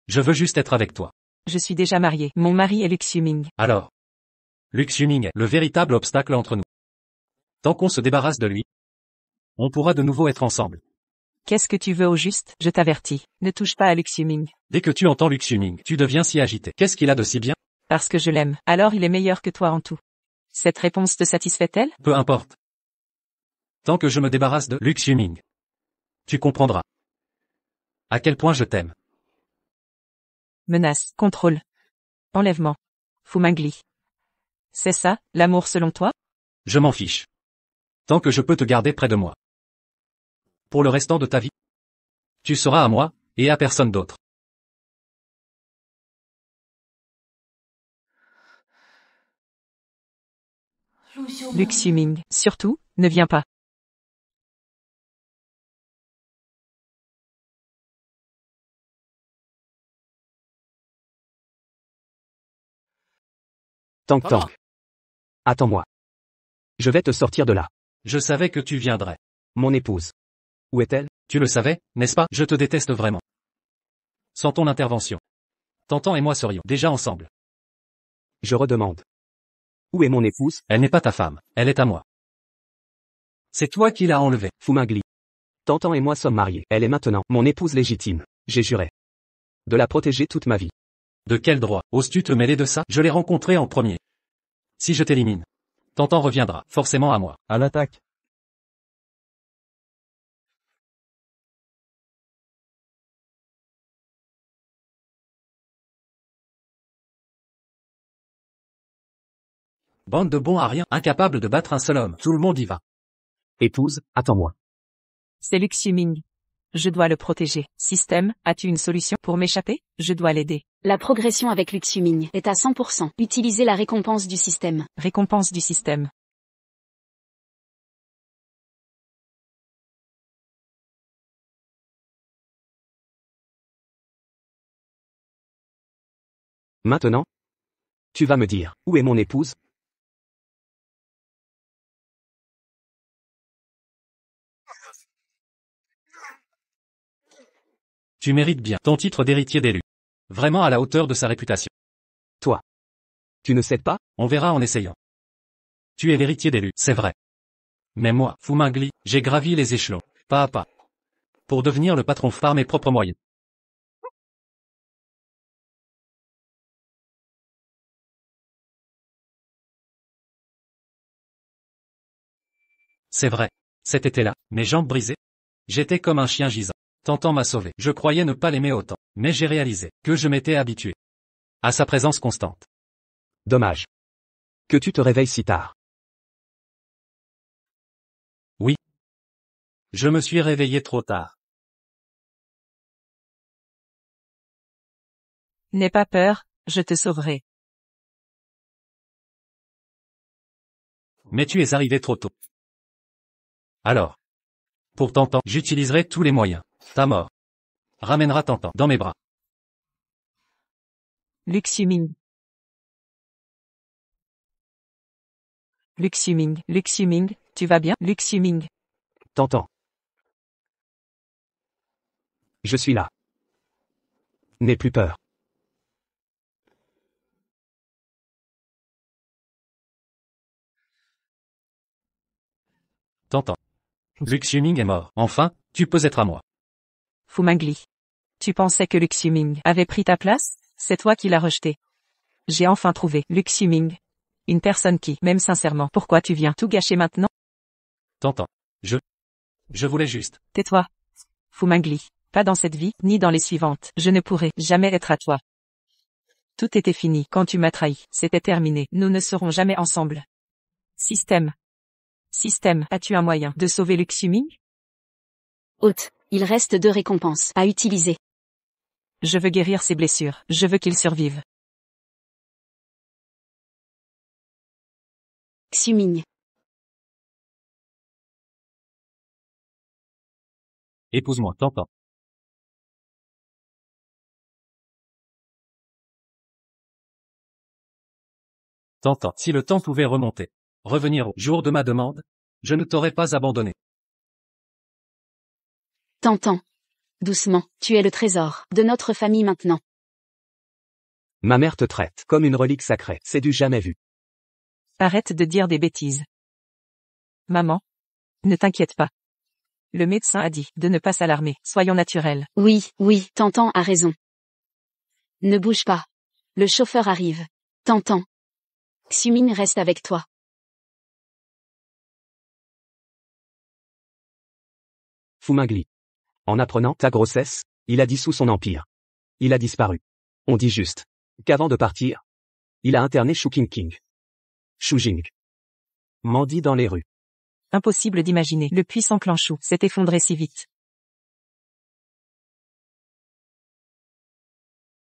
Je veux juste être avec toi. Je suis déjà marié. Mon mari est Luke Xuming. Alors. Luke Xuming est le véritable obstacle entre nous. Tant qu'on se débarrasse de lui, on pourra de nouveau être ensemble. Qu'est-ce que tu veux au juste? Je t'avertis. Ne touche pas à Luke Xuming. Dès que tu entends Luke Xuming, tu deviens si agité. Qu'est-ce qu'il a de si bien? Parce que je l'aime. Alors il est meilleur que toi en tout. Cette réponse te satisfait-elle? Peu importe. Tant que je me débarrasse de Luke Xuming, tu comprendras à quel point je t'aime. Menace, contrôle, enlèvement. Fu Mingli. C'est ça, l'amour selon toi? Je m'en fiche. Tant que je peux te garder près de moi. Pour le restant de ta vie, tu seras à moi, et à personne d'autre. Luke Xuming, surtout, ne viens pas. Tank Tank. Attends-moi. Je vais te sortir de là. Je savais que tu viendrais. Mon épouse. Où est-elle? Tu le savais, n'est-ce pas? Je te déteste vraiment. Sans ton intervention. Tantan et moi serions déjà ensemble. Je redemande. Où est mon épouse? Elle n'est pas ta femme, elle est à moi. C'est toi qui l'as enlevée. Fu Mingli. Tantan et moi sommes mariés. Elle est maintenant mon épouse légitime. J'ai juré de la protéger toute ma vie. De quel droit oses-tu te mêler de ça? Je l'ai rencontrée en premier. Si je t'élimine, Tantan reviendra forcément à moi. À l'attaque. Bande de bons à rien, incapables de battre un seul homme. Tout le monde y va. Épouse, attends-moi. C'est Luke Xuming. Je dois le protéger. Système, as-tu une solution pour m'échapper? Je dois l'aider. La progression avec Luke Xuming est à 100%. Utilisez la récompense du système. Récompense du système. Maintenant? Tu vas me dire, où est mon épouse? Tu mérites bien ton titre d'héritier d'élu. Vraiment à la hauteur de sa réputation. Toi. Tu ne cèdes pas? On verra en essayant. Tu es l'héritier d'élu, c'est vrai. Mais moi, Fu Mingli, j'ai gravi les échelons, pas à pas. Pour devenir le patron par mes propres moyens. C'est vrai. Cet été-là, mes jambes brisées. J'étais comme un chien gisant. Tantan m'a sauvé. Je croyais ne pas l'aimer autant, mais j'ai réalisé que je m'étais habitué à sa présence constante. Dommage. Que tu te réveilles si tard. Oui. Je me suis réveillé trop tard. N'aie pas peur, je te sauverai. Mais tu es arrivé trop tôt. Alors. Pour Tantan, j'utiliserai tous les moyens. Ta mort ramènera Tantan dans mes bras. Luxuming. Luxuming, Luxuming, tu vas bien? Luxuming. T'entends. Je suis là. N'aie plus peur. Tantan. Luxuming est mort. Enfin, tu peux être à moi. Fu Mangli. Tu pensais que Luxuming avait pris ta place? C'est toi qui l'as rejeté. J'ai enfin trouvé Luxuming. Une personne qui m'aime sincèrement. Pourquoi tu viens tout gâcher maintenant? Tantan. Je voulais juste. Tais-toi. Fu Mangli. Pas dans cette vie, ni dans les suivantes. Je ne pourrai jamais être à toi. Tout était fini quand tu m'as trahi. C'était terminé. Nous ne serons jamais ensemble. Système. Système, as-tu un moyen de sauver Luxuming? Hôte, il reste 2 récompenses à utiliser. Je veux guérir ses blessures. Je veux qu'il survive. Xuming. Épouse-moi, Tantan. Tantan, si le temps pouvait remonter, revenir au jour de ma demande, je ne t'aurais pas abandonné. Tantan. Doucement, tu es le trésor de notre famille maintenant. Ma mère te traite comme une relique sacrée. C'est du jamais vu. Arrête de dire des bêtises. Maman. Ne t'inquiète pas. Le médecin a dit de ne pas s'alarmer. Soyons naturels. Oui, Tantan a raison. Ne bouge pas. Le chauffeur arrive. Tantan. Xuming reste avec toi. Fu Mangli. En apprenant ta grossesse, il a dissous son empire. Il a disparu. On dit juste qu'avant de partir, il a interné Shu Qingqing. Shu Jing. Mendie dans les rues. Impossible d'imaginer. Le puissant clan Shu s'est effondré si vite.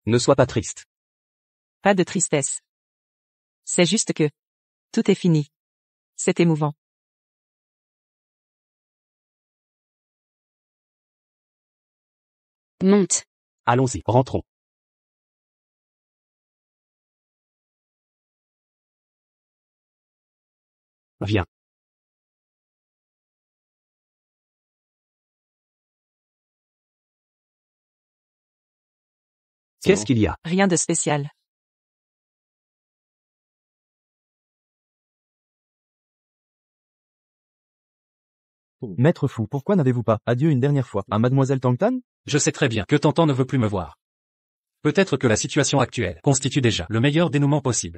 Ne sois pas triste. Pas de tristesse. C'est juste que tout est fini. C'est émouvant. Monte. Allons-y, rentrons. Viens. Qu'est-ce qu'il y a? Rien de spécial. Maître Fu, pourquoi n'avez-vous pas adieu une dernière fois à Mademoiselle Tangtan? Je sais très bien que Tantan ne veut plus me voir. Peut-être que la situation actuelle constitue déjà le meilleur dénouement possible.